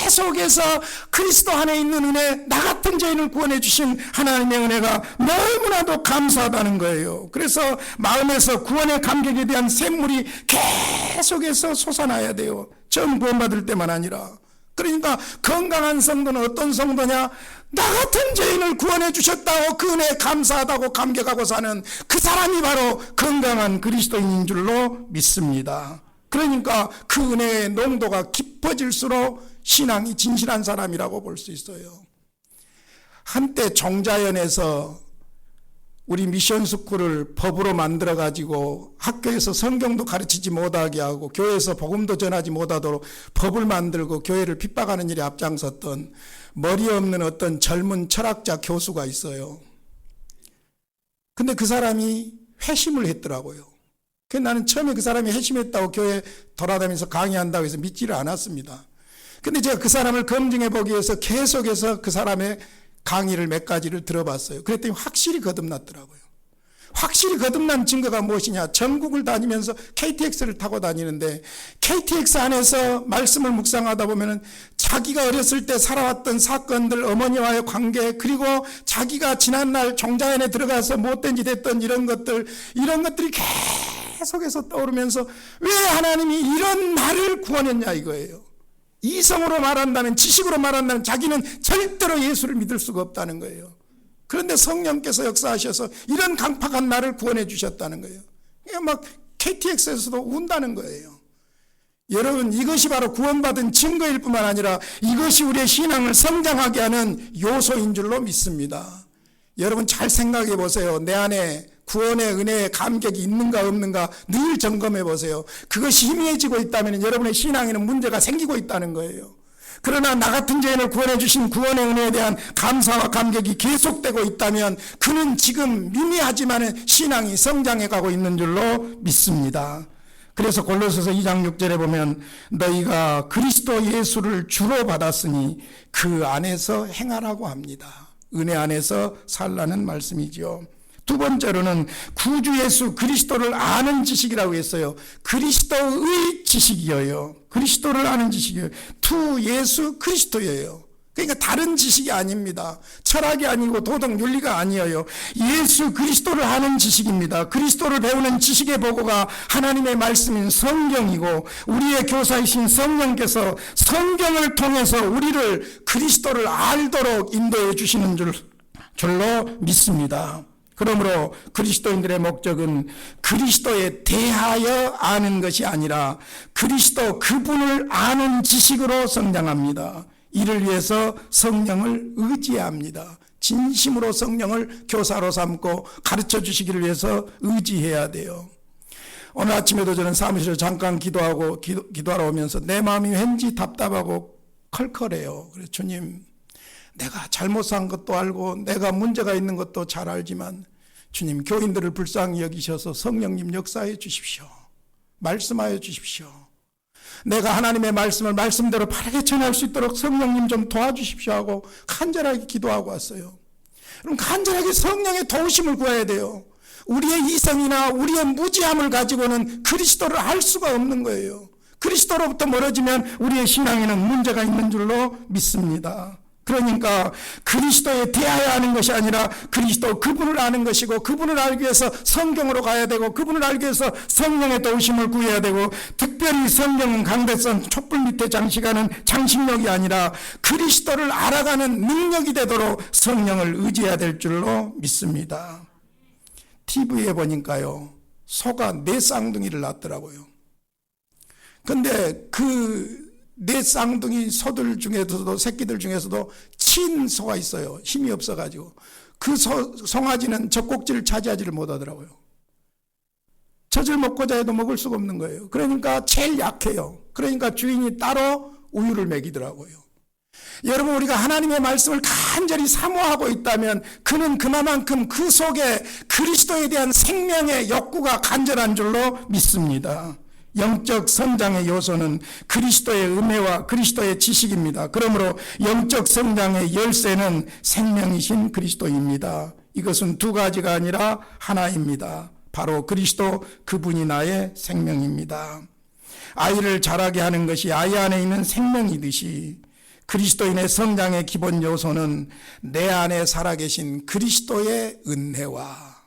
계속해서 그리스도 안에 있는 은혜, 나 같은 죄인을 구원해 주신 하나님의 은혜가 너무나도 감사하다는 거예요. 그래서 마음에서 구원의 감격에 대한 샘물이 계속해서 솟아나야 돼요. 처음 구원받을 때만 아니라. 그러니까 건강한 성도는 어떤 성도냐? 나 같은 죄인을 구원해 주셨다고 그 은혜에 감사하다고 감격하고 사는 그 사람이 바로 건강한 그리스도인인 줄로 믿습니다. 그러니까 그 은혜의 농도가 깊어질수록 신앙이 진실한 사람이라고 볼 수 있어요. 한때 종자연에서 우리 미션 스쿨을 법으로 만들어 가지고 학교에서 성경도 가르치지 못하게 하고 교회에서 복음도 전하지 못하도록 법을 만들고 교회를 핍박하는 일에 앞장섰던 머리 없는 어떤 젊은 철학자 교수가 있어요. 근데 그 사람이 회심을 했더라고요. 그래서 나는 처음에 그 사람이 회심했다고 교회 돌아다니면서 강의한다고 해서 믿지를 않았습니다. 근데 제가 그 사람을 검증해 보기 위해서 계속해서 그 사람의 강의를 몇 가지를 들어봤어요. 그랬더니 확실히 거듭났더라고요. 확실히 거듭난 증거가 무엇이냐? 전국을 다니면서 KTX를 타고 다니는데 KTX 안에서 말씀을 묵상하다 보면은 자기가 어렸을 때 살아왔던 사건들, 어머니와의 관계, 그리고 자기가 지난날 종자연에 들어가서 못된 짓 했던 이런 것들이 계속해서 떠오르면서 왜 하나님이 이런 나를 구원했냐 이거예요. 이성으로 말한다면, 지식으로 말한다면 자기는 절대로 예수를 믿을 수가 없다는 거예요. 그런데 성령께서 역사하셔서 이런 강팍한 나를 구원해 주셨다는 거예요. 막 KTX에서도 운다는 거예요. 여러분, 이것이 바로 구원받은 증거일 뿐만 아니라 이것이 우리의 신앙을 성장하게 하는 요소인 줄로 믿습니다. 여러분 잘 생각해 보세요. 내 안에 구원의 은혜의 감격이 있는가 없는가 늘 점검해 보세요. 그것이 희미해지고 있다면 여러분의 신앙에는 문제가 생기고 있다는 거예요. 그러나 나 같은 죄인을 구원해 주신 구원의 은혜에 대한 감사와 감격이 계속되고 있다면 그는 지금 미미하지만 신앙이 성장해 가고 있는 줄로 믿습니다. 그래서 골로새서 2장 6절에 보면 너희가 그리스도 예수를 주로 받았으니 그 안에서 행하라고 합니다. 은혜 안에서 살라는 말씀이지요. 두 번째로는 구주 예수 그리스도를 아는 지식이라고 했어요. 그리스도의 지식이에요. 그리스도를 아는 지식이에요. 투 예수 그리스도예요. 그러니까 다른 지식이 아닙니다. 철학이 아니고 도덕 윤리가 아니에요. 예수 그리스도를 아는 지식입니다. 그리스도를 배우는 지식의 보고가 하나님의 말씀인 성경이고 우리의 교사이신 성령께서 성경을 통해서 우리를 그리스도를 알도록 인도해 주시는 줄로 믿습니다. 그러므로 그리스도인들의 목적은 그리스도에 대하여 아는 것이 아니라 그리스도 그분을 아는 지식으로 성장합니다. 이를 위해서 성령을 의지해야 합니다. 진심으로 성령을 교사로 삼고 가르쳐 주시기를 위해서 의지해야 돼요. 오늘 아침에도 저는 사무실에 잠깐 기도하러 오면서 내 마음이 왠지 답답하고 컬컬해요. 그래서 주님, 내가 잘못 산 것도 알고 내가 문제가 있는 것도 잘 알지만 주님, 교인들을 불쌍히 여기셔서 성령님 역사해 주십시오. 말씀하여 주십시오. 내가 하나님의 말씀을 말씀대로 바르게 전할 수 있도록 성령님 좀 도와주십시오 하고 간절하게 기도하고 왔어요. 그럼 간절하게 성령의 도우심을 구해야 돼요. 우리의 이성이나 우리의 무지함을 가지고는 그리스도를 알 수가 없는 거예요. 그리스도로부터 멀어지면 우리의 신앙에는 문제가 있는 줄로 믿습니다. 그러니까 그리스도에 대하여 하는 것이 아니라 그리스도 그분을 아는 것이고, 그분을 알기 위해서 성경으로 가야 되고, 그분을 알기 위해서 성령의 도우심을 구해야 되고, 특별히 성경은 강대선 촛불 밑에 장식하는 장식력이 아니라 그리스도를 알아가는 능력이 되도록 성령을 의지해야 될 줄로 믿습니다. TV에 보니까요, 소가 4쌍둥이를 낳더라고요. 근데 그 4쌍둥이 소들 중에서도, 새끼들 중에서도 친소가 있어요. 힘이 없어가지고. 그 송아지는 젖꼭지를 차지하지를 못하더라고요. 젖을 먹고자 해도 먹을 수가 없는 거예요. 그러니까 제일 약해요. 그러니까 주인이 따로 우유를 먹이더라고요. 여러분, 우리가 하나님의 말씀을 간절히 사모하고 있다면 그는 그만큼 그 속에 그리스도에 대한 생명의 욕구가 간절한 줄로 믿습니다. 영적 성장의 요소는 그리스도의 은혜와 그리스도의 지식입니다. 그러므로 영적 성장의 열쇠는 생명이신 그리스도입니다. 이것은 2가지가 아니라 하나입니다. 바로 그리스도, 그분이 나의 생명입니다. 아이를 자라게 하는 것이 아이 안에 있는 생명이듯이 그리스도인의 성장의 기본 요소는 내 안에 살아계신 그리스도의 은혜와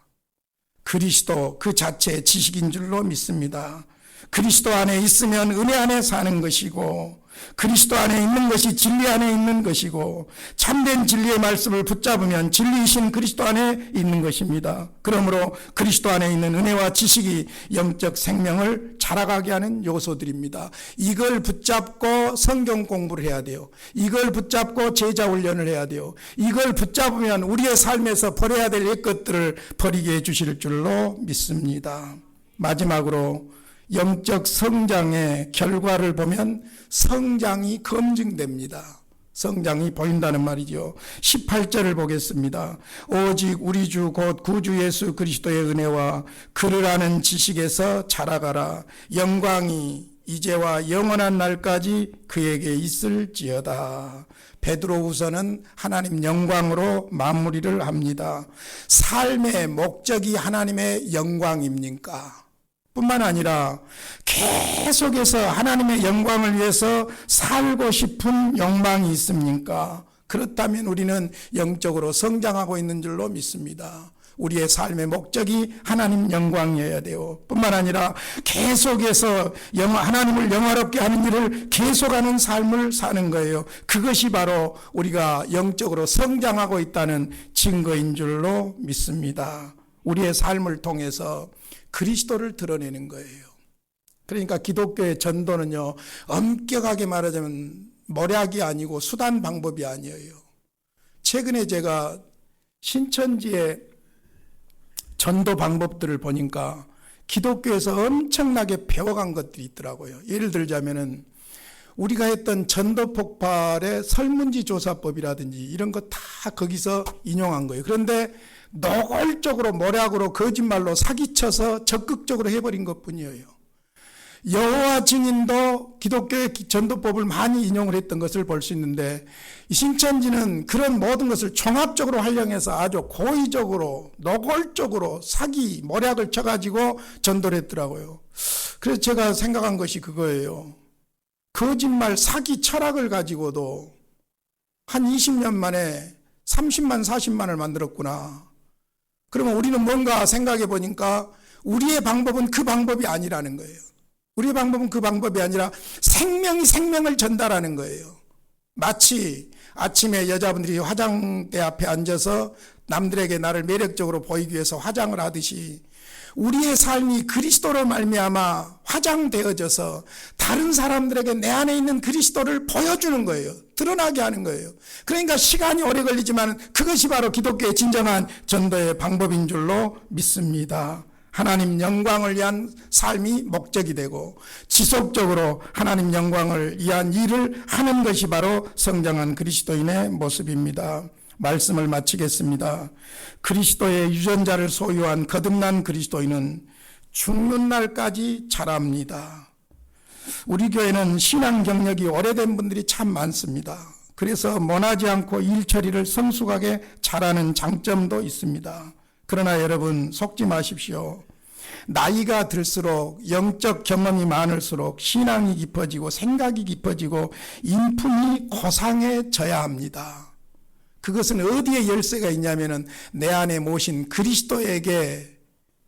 그리스도 그 자체의 지식인 줄로 믿습니다. 그리스도 안에 있으면 은혜 안에 사는 것이고, 그리스도 안에 있는 것이 진리 안에 있는 것이고, 참된 진리의 말씀을 붙잡으면 진리이신 그리스도 안에 있는 것입니다. 그러므로 그리스도 안에 있는 은혜와 지식이 영적 생명을 자라가게 하는 요소들입니다. 이걸 붙잡고 성경 공부를 해야 돼요. 이걸 붙잡고 제자 훈련을 해야 돼요. 이걸 붙잡으면 우리의 삶에서 버려야 될 옛것들을 버리게 해주실 줄로 믿습니다. 마지막으로 영적 성장의 결과를 보면 성장이 검증됩니다. 성장이 보인다는 말이죠. 18절을 보겠습니다. 오직 우리 주 곧 구주 예수 그리스도의 은혜와 그를 아는 지식에서 자라가라. 영광이 이제와 영원한 날까지 그에게 있을지어다. 베드로후서는 하나님 영광으로 마무리를 합니다. 삶의 목적이 하나님의 영광입니까? 뿐만 아니라 계속해서 하나님의 영광을 위해서 살고 싶은 욕망이 있습니까? 그렇다면 우리는 영적으로 성장하고 있는 줄로 믿습니다. 우리의 삶의 목적이 하나님 영광이어야 돼요. 뿐만 아니라 계속해서 하나님을 영화롭게 하는 일을 계속하는 삶을 사는 거예요. 그것이 바로 우리가 영적으로 성장하고 있다는 증거인 줄로 믿습니다. 우리의 삶을 통해서 그리스도를 드러내는 거예요. 그러니까 기독교의 전도는요, 엄격하게 말하자면 모략이 아니고 수단 방법이 아니에요. 최근에 제가 신천지의 전도 방법들을 보니까 기독교에서 엄청나게 배워간 것들이 있더라고요. 예를 들자면은 우리가 했던 전도 폭발의 설문지 조사법이라든지 이런 거 다 거기서 인용한 거예요. 그런데 노골적으로 모략으로 거짓말로 사기쳐서 적극적으로 해버린 것뿐이에요. 여호와 증인도 기독교의 전도법을 많이 인용을 했던 것을 볼 수 있는데, 이 신천지는 그런 모든 것을 종합적으로 활용해서 아주 고의적으로 노골적으로 사기 모략을 쳐가지고 전도를 했더라고요. 그래서 제가 생각한 것이 그거예요. 거짓말 사기 철학을 가지고도 한 20년 만에 30만 40만을 만들었구나. 그러면 우리는 뭔가 생각해 보니까 우리의 방법은 그 방법이 아니라는 거예요. 우리의 방법은 그 방법이 아니라 생명이 생명을 전달하는 거예요. 마치 아침에 여자분들이 화장대 앞에 앉아서 남들에게 나를 매력적으로 보이기 위해서 화장을 하듯이 우리의 삶이 그리스도로 말미암아 화장되어져서 다른 사람들에게 내 안에 있는 그리스도를 보여주는 거예요. 드러나게 하는 거예요. 그러니까 시간이 오래 걸리지만 그것이 바로 기독교의 진정한 전도의 방법인 줄로 믿습니다. 하나님 영광을 위한 삶이 목적이 되고 지속적으로 하나님 영광을 위한 일을 하는 것이 바로 성장한 그리스도인의 모습입니다. 말씀을 마치겠습니다. 그리스도의 유전자를 소유한 거듭난 그리스도인은 죽는 날까지 자랍니다. 우리 교회는 신앙 경력이 오래된 분들이 참 많습니다. 그래서 모나지 않고 일처리를 성숙하게 잘하는 장점도 있습니다. 그러나 여러분 속지 마십시오. 나이가 들수록 영적 경험이 많을수록 신앙이 깊어지고 생각이 깊어지고 인품이 고상해져야 합니다. 그것은 어디에 열쇠가 있냐면은 내 안에 모신 그리스도에게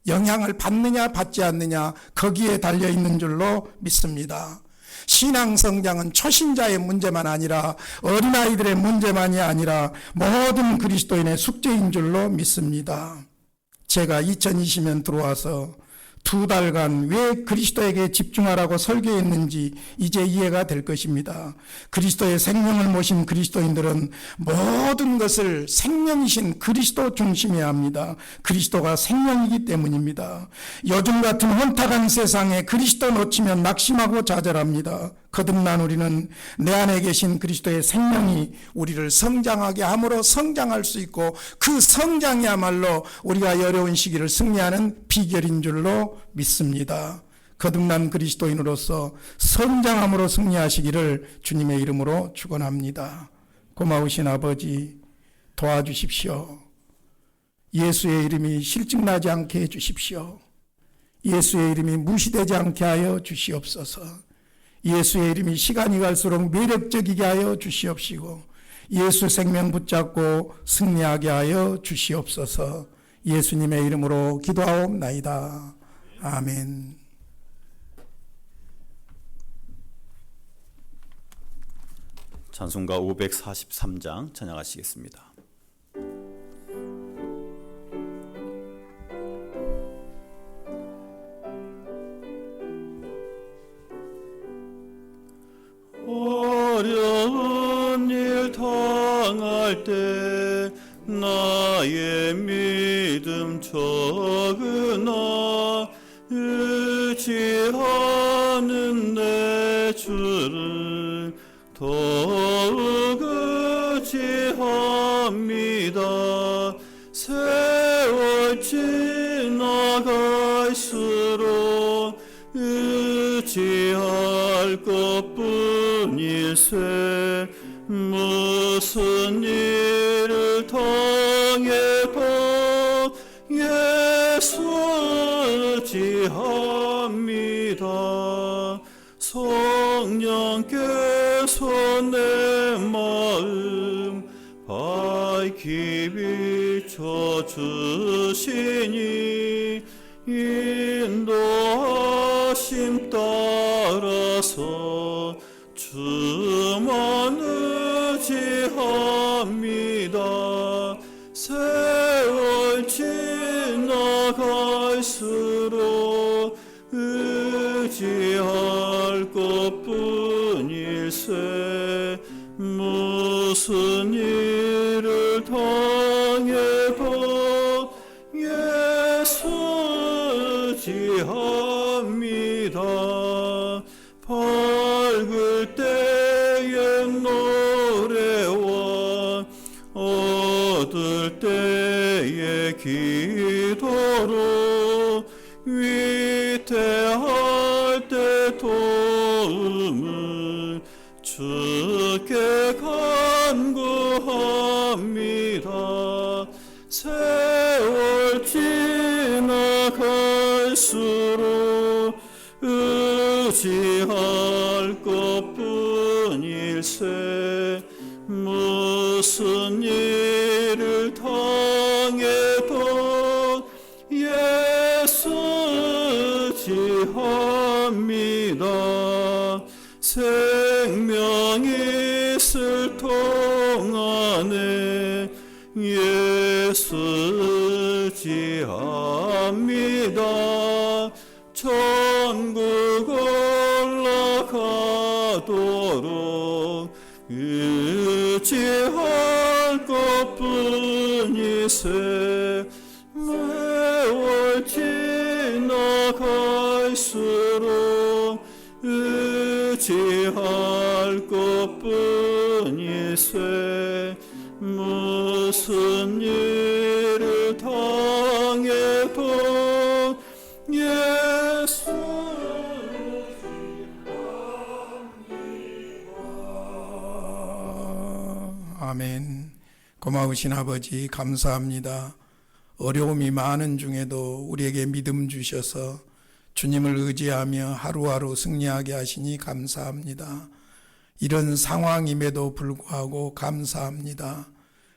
영향을 받느냐 받지 않느냐 거기에 달려 있는 줄로 믿습니다. 신앙 성장은 초신자의 문제만 아니라 어린아이들의 문제만이 아니라 모든 그리스도인의 숙제인 줄로 믿습니다. 제가 2020년 들어와서 2달간 왜 그리스도에게 집중하라고 설교했는지 이제 이해가 될 것입니다. 그리스도의 생명을 모신 그리스도인들은 모든 것을 생명이신 그리스도 중심이어야 합니다. 그리스도가 생명이기 때문입니다. 요즘 같은 혼탁한 세상에 그리스도 놓치면 낙심하고 좌절합니다. 거듭난 우리는 내 안에 계신 그리스도의 생명이 우리를 성장하게 함으로 성장할 수 있고 그 성장이야말로 우리가 어려운 시기를 승리하는 비결인 줄로 믿습니다. 거듭난 그리스도인으로서 성장함으로 승리하시기를 주님의 이름으로 축원합니다. 고마우신 아버지 도와주십시오. 예수의 이름이 실증나지 않게 해주십시오. 예수의 이름이 무시되지 않게 하여 주시옵소서. 예수의 이름이 시간이 갈수록 매력적이게 하여 주시옵시고 예수 생명 붙잡고 승리하게 하여 주시옵소서. 예수님의 이름으로 기도하옵나이다. 아멘. 찬송가 543장 찬양하시겠습니다. 어려운 일 당할 때 나의 믿음 적으나 의지하는 내 주를 더욱 의지합니다. 세월 지나갈수록 의지할 것뿐일세 무슨 일을 당해도 예수 의지합니다. 성령께서 내 마음 밝히 비춰주시니 인도하심 따라서 주만 의지합니다. 세월 지나갈수록 의지할 것뿐일세 무슨 일을 당해도 예수 의지합니다. 밝을 때의 노래와 어두울 때의 기도로 위태할 때 도움을 주께 간구합니다. 세월 지나갈수록 의지할 것뿐일세 무슨 일을 당해도 예수 의지합니다. 생명이 있을 동안에 예수 의지합니다. 천국 올라가도록 의지할 것뿐이세 매월 갈수록 의지할 것뿐이세. 무슨 일을 당해도 예수 아멘. 고마우신 아버지 감사합니다. 어려움이 많은 중에도 우리에게 믿음 주셔서 주님을 의지하며 하루하루 승리하게 하시니 감사합니다. 이런 상황임에도 불구하고 감사합니다.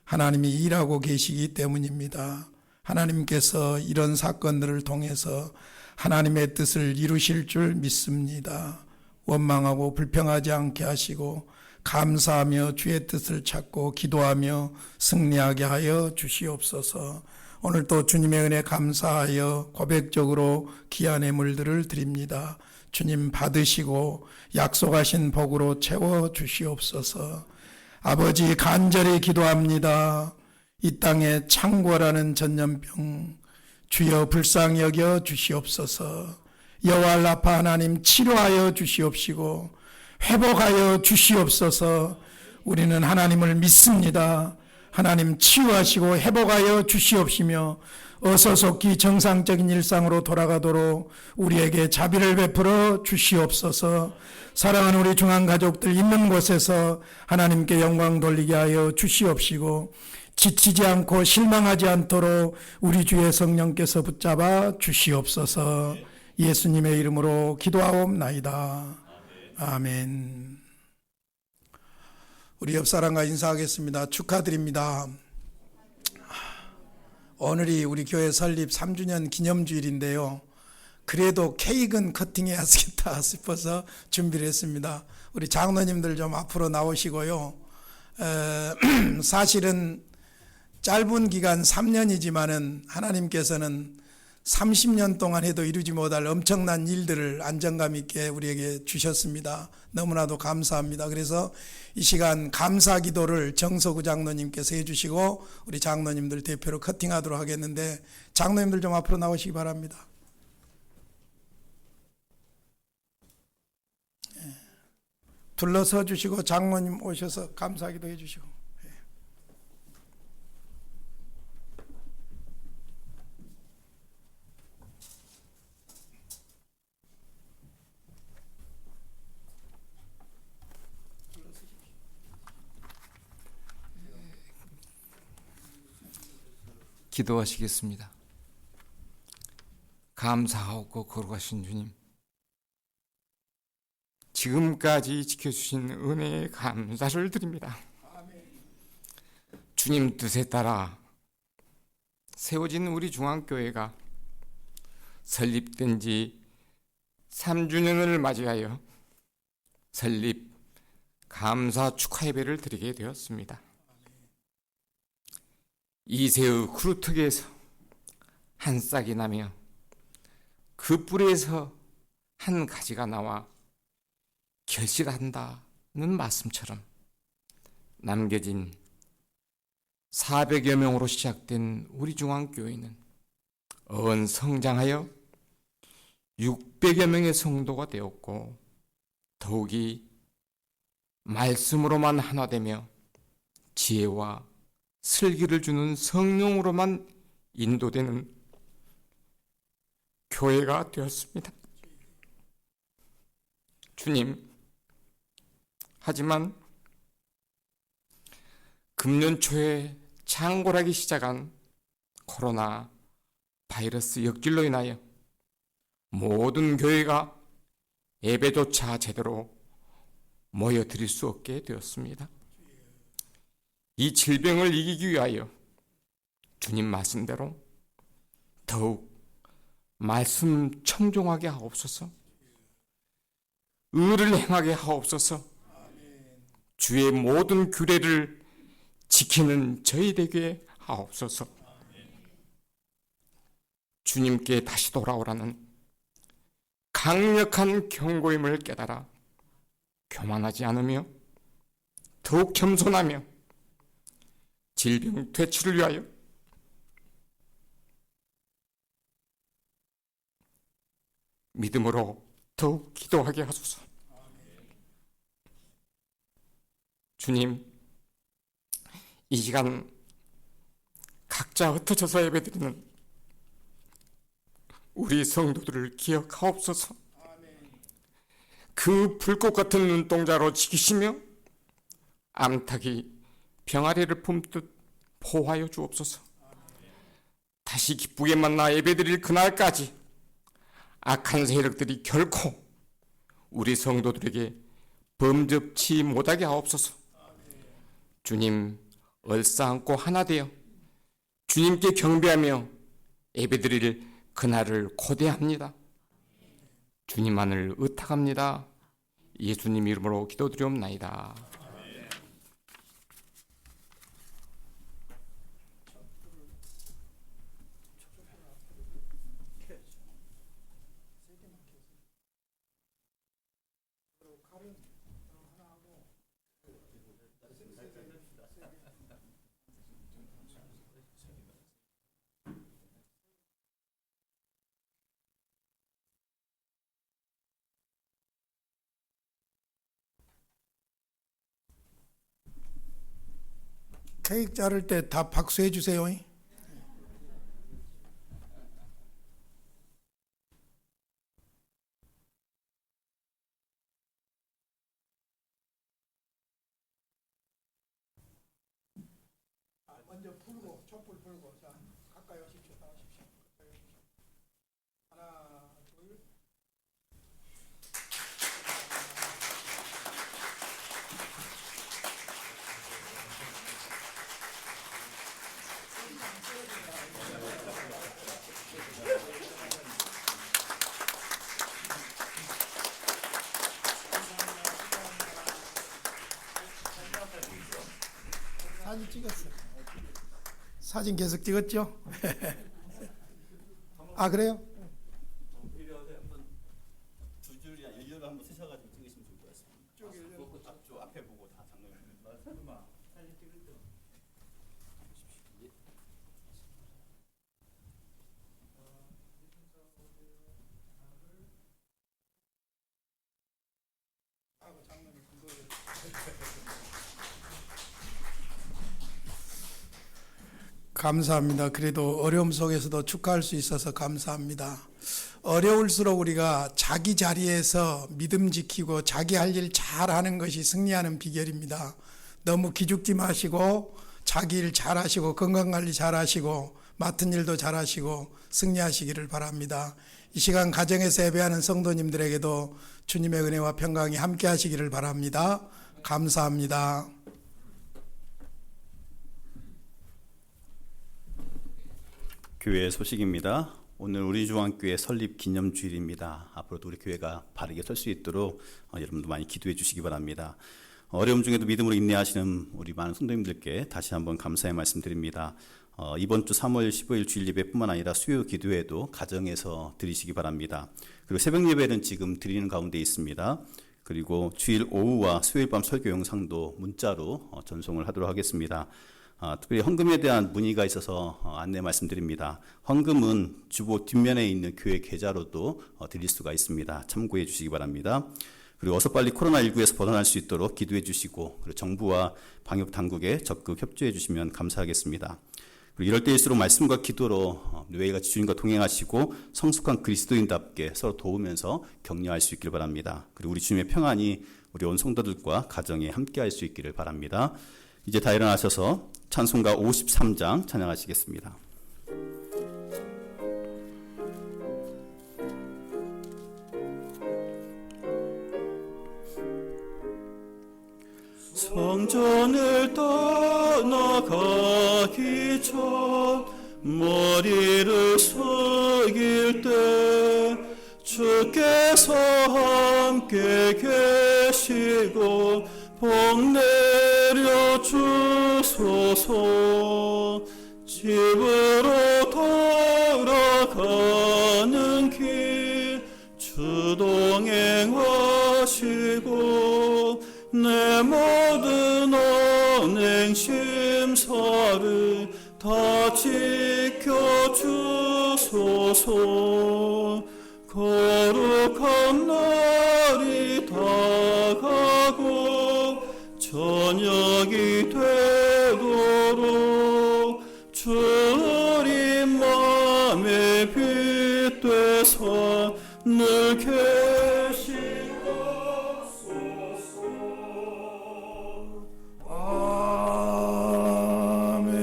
하나님이 일하고 계시기 때문입니다. 하나님께서 이런 사건들을 통해서 하나님의 뜻을 이루실 줄 믿습니다. 원망하고 불평하지 않게 하시고 감사하며 주의 뜻을 찾고 기도하며 승리하게 하여 주시옵소서. 오늘 또 주님의 은혜 감사하여 고백적으로 귀한 예물들을 드립니다. 주님 받으시고 약속하신 복으로 채워 주시옵소서. 아버지 간절히 기도합니다. 이 땅에 창고라는 전염병 주여 불쌍히 여겨 주시옵소서. 여호와 라파 하나님 치료하여 주시옵시고 회복하여 주시옵소서. 우리는 하나님을 믿습니다. 하나님 치유하시고 회복하여 주시옵시며 어서속히 정상적인 일상으로 돌아가도록 우리에게 자비를 베풀어 주시옵소서. 사랑하는 우리 중앙가족들 있는 곳에서 하나님께 영광 돌리게 하여 주시옵시고 지치지 않고 실망하지 않도록 우리 주의 성령께서 붙잡아 주시옵소서. 예수님의 이름으로 기도하옵나이다. 아멘. 우리 옆사람과 인사하겠습니다. 축하드립니다. 오늘이 우리 교회 설립 3주년 기념주일인데요. 그래도 케이크는 커팅해야 하겠다 싶어서 준비를 했습니다. 우리 장로님들 좀 앞으로 나오시고요. 사실은 짧은 기간 3년이지만은 하나님께서는 30년 동안 해도 이루지 못할 엄청난 일들을 안정감 있게 우리에게 주셨습니다. 너무나도 감사합니다. 그래서 이 시간 감사 기도를 정서구 장로님께서 해주시고 우리 장로님들 대표로 커팅하도록 하겠는데 장로님들 좀 앞으로 나오시기 바랍니다. 둘러서 주시고 장로님 오셔서 감사 기도 해주시고. 기도하시겠습니다. 감사하고 거룩하신 주님, 지금까지 지켜주신 은혜에 감사를 드립니다. 주님 뜻에 따라 세워진 우리 중앙교회가 설립된 지 3주년을 맞이하여 설립 감사 축하 예배를 드리게 되었습니다. 이새의 구루터기에서 한 싹이 나며 그 뿌리에서 한 가지가 나와 결실한다는 말씀처럼 남겨진 400여 명으로 시작된 우리 중앙교회는 성장하여 600여 명의 성도가 되었고 더욱이 말씀으로만 하나되며 지혜와 슬기를 주는 성령으로만 인도되는 교회가 되었습니다. 주님, 하지만 금년 초에 창궐하기 시작한 코로나 바이러스 역질로 인하여 모든 교회가 예배조차 제대로 모여드릴 수 없게 되었습니다. 이 질병을 이기기 위하여 주님 말씀대로 더욱 말씀 청종하게 하옵소서. 의를 행하게 하옵소서. 주의 모든 규례를 지키는 저희 되게 하옵소서. 주님께 다시 돌아오라는 강력한 경고임을 깨달아 교만하지 않으며 더욱 겸손하며 질병 퇴치를 위하여 믿음으로 더욱 기도하게 하소서. 주님, 이 시간 각자 흩어져서 예배드리는 우리 성도들을 기억하옵소서. 그 불꽃 같은 눈동자로 지키시며 암탉이 병아리를 품듯 보호하여 주옵소서. 다시 기쁘게 만나 예배드릴 그날까지 악한 세력들이 결코 우리 성도들에게 범접치 못하게 하옵소서. 주님, 얼싸안고 하나 되어 주님께 경배하며 예배드릴 그날을 고대합니다. 주님만을 의탁합니다. 예수님 이름으로 기도드리옵나이다. 케이크 자를 때 다 박수해 주세요. 먼저 풀고 촛불 풀고 자 가까이 오십시오. 나오십시오. 가까이 오십시오. 하나 둘. 사진 찍었어. 사진 계속 찍었죠? 아 그래요? 두 줄이나 일렬로 한번 쓰셔가지고 찍으시면 좋을 것 같습니다. 앞쪽 앞에 보고 다 장로님. 사진 찍을 때. 감사합니다. 그래도 어려움 속에서도 축하할 수 있어서 감사합니다. 어려울수록 우리가 자기 자리에서 믿음 지키고 자기 할 일 잘하는 것이 승리하는 비결입니다. 너무 기죽지 마시고 자기 일 잘하시고 건강관리 잘하시고 맡은 일도 잘하시고 승리하시기를 바랍니다. 이 시간 가정에서 예배하는 성도님들에게도 주님의 은혜와 평강이 함께 하시기를 바랍니다. 감사합니다. 교회 소식입니다. 오늘 우리 중앙교회 설립 기념주일입니다. 앞으로도 우리 교회가 바르게 설 수 있도록 여러분도 많이 기도해 주시기 바랍니다. 어려움 중에도 믿음으로 인내하시는 우리 많은 성도님들께 다시 한번 감사의 말씀드립니다. 이번 주 3월 15일 주일 예배뿐만 아니라 수요 기도회도 가정에서 드리시기 바랍니다. 그리고 새벽 예배는 지금 드리는 가운데 있습니다. 그리고 주일 오후와 수요일 밤 설교 영상도 문자로 전송을 하도록 하겠습니다. 특별히 헌금에 대한 문의가 있어서 안내 말씀드립니다. 헌금은 주보 뒷면에 있는 교회 계좌로도 드릴 수가 있습니다. 참고해 주시기 바랍니다. 그리고 어서 빨리 코로나19에서 벗어날 수 있도록 기도해 주시고 그리고 정부와 방역 당국에 적극 협조해 주시면 감사하겠습니다. 그리고 이럴 때일수록 말씀과 기도로 매일같이 주님과 동행하시고 성숙한 그리스도인답게 서로 도우면서 격려할 수 있기를 바랍니다. 그리고 우리 주님의 평안이 우리 온 성도들과 가정에 함께할 수 있기를 바랍니다. 이제 다 일어나셔서 찬송가 53장 찬양하시겠습니다. 성전을 떠나가기 전 머리를 숙일 때 주께서 함께 계시고 복 내려 주소서. 집으로 돌아가는 길 주 동행하시고 내 모든 언행 심사를 다 지켜주소서. 거룩한 날이 다가고 저녁이 되도록 주님 맘에 빛 되서 늘 아멘.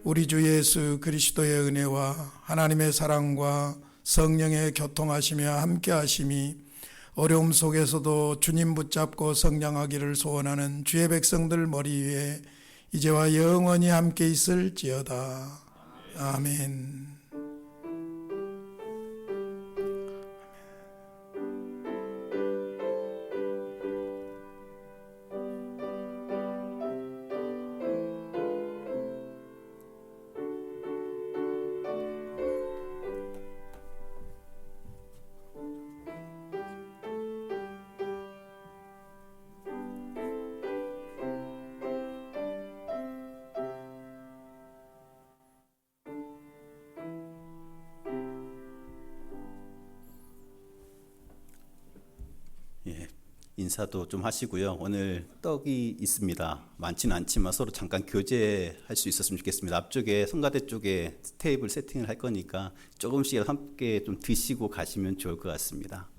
우리 주 예수 그리스도의 은혜와 하나님의 사랑과 성령의 교통하시며 함께하심이 어려움 속에서도 주님 붙잡고 성장하기를 소원하는 주의 백성들 머리 위에 이제와 영원히 함께 있을지어다. 아멘. 예, 인사도 좀 하시고요. 오늘 떡이 있습니다. 많지는 않지만 서로 잠깐 교제할 수 있었으면 좋겠습니다. 앞쪽에 성가대 쪽에 테이블 세팅을 할 거니까 조금씩 함께 좀 드시고 가시면 좋을 것 같습니다.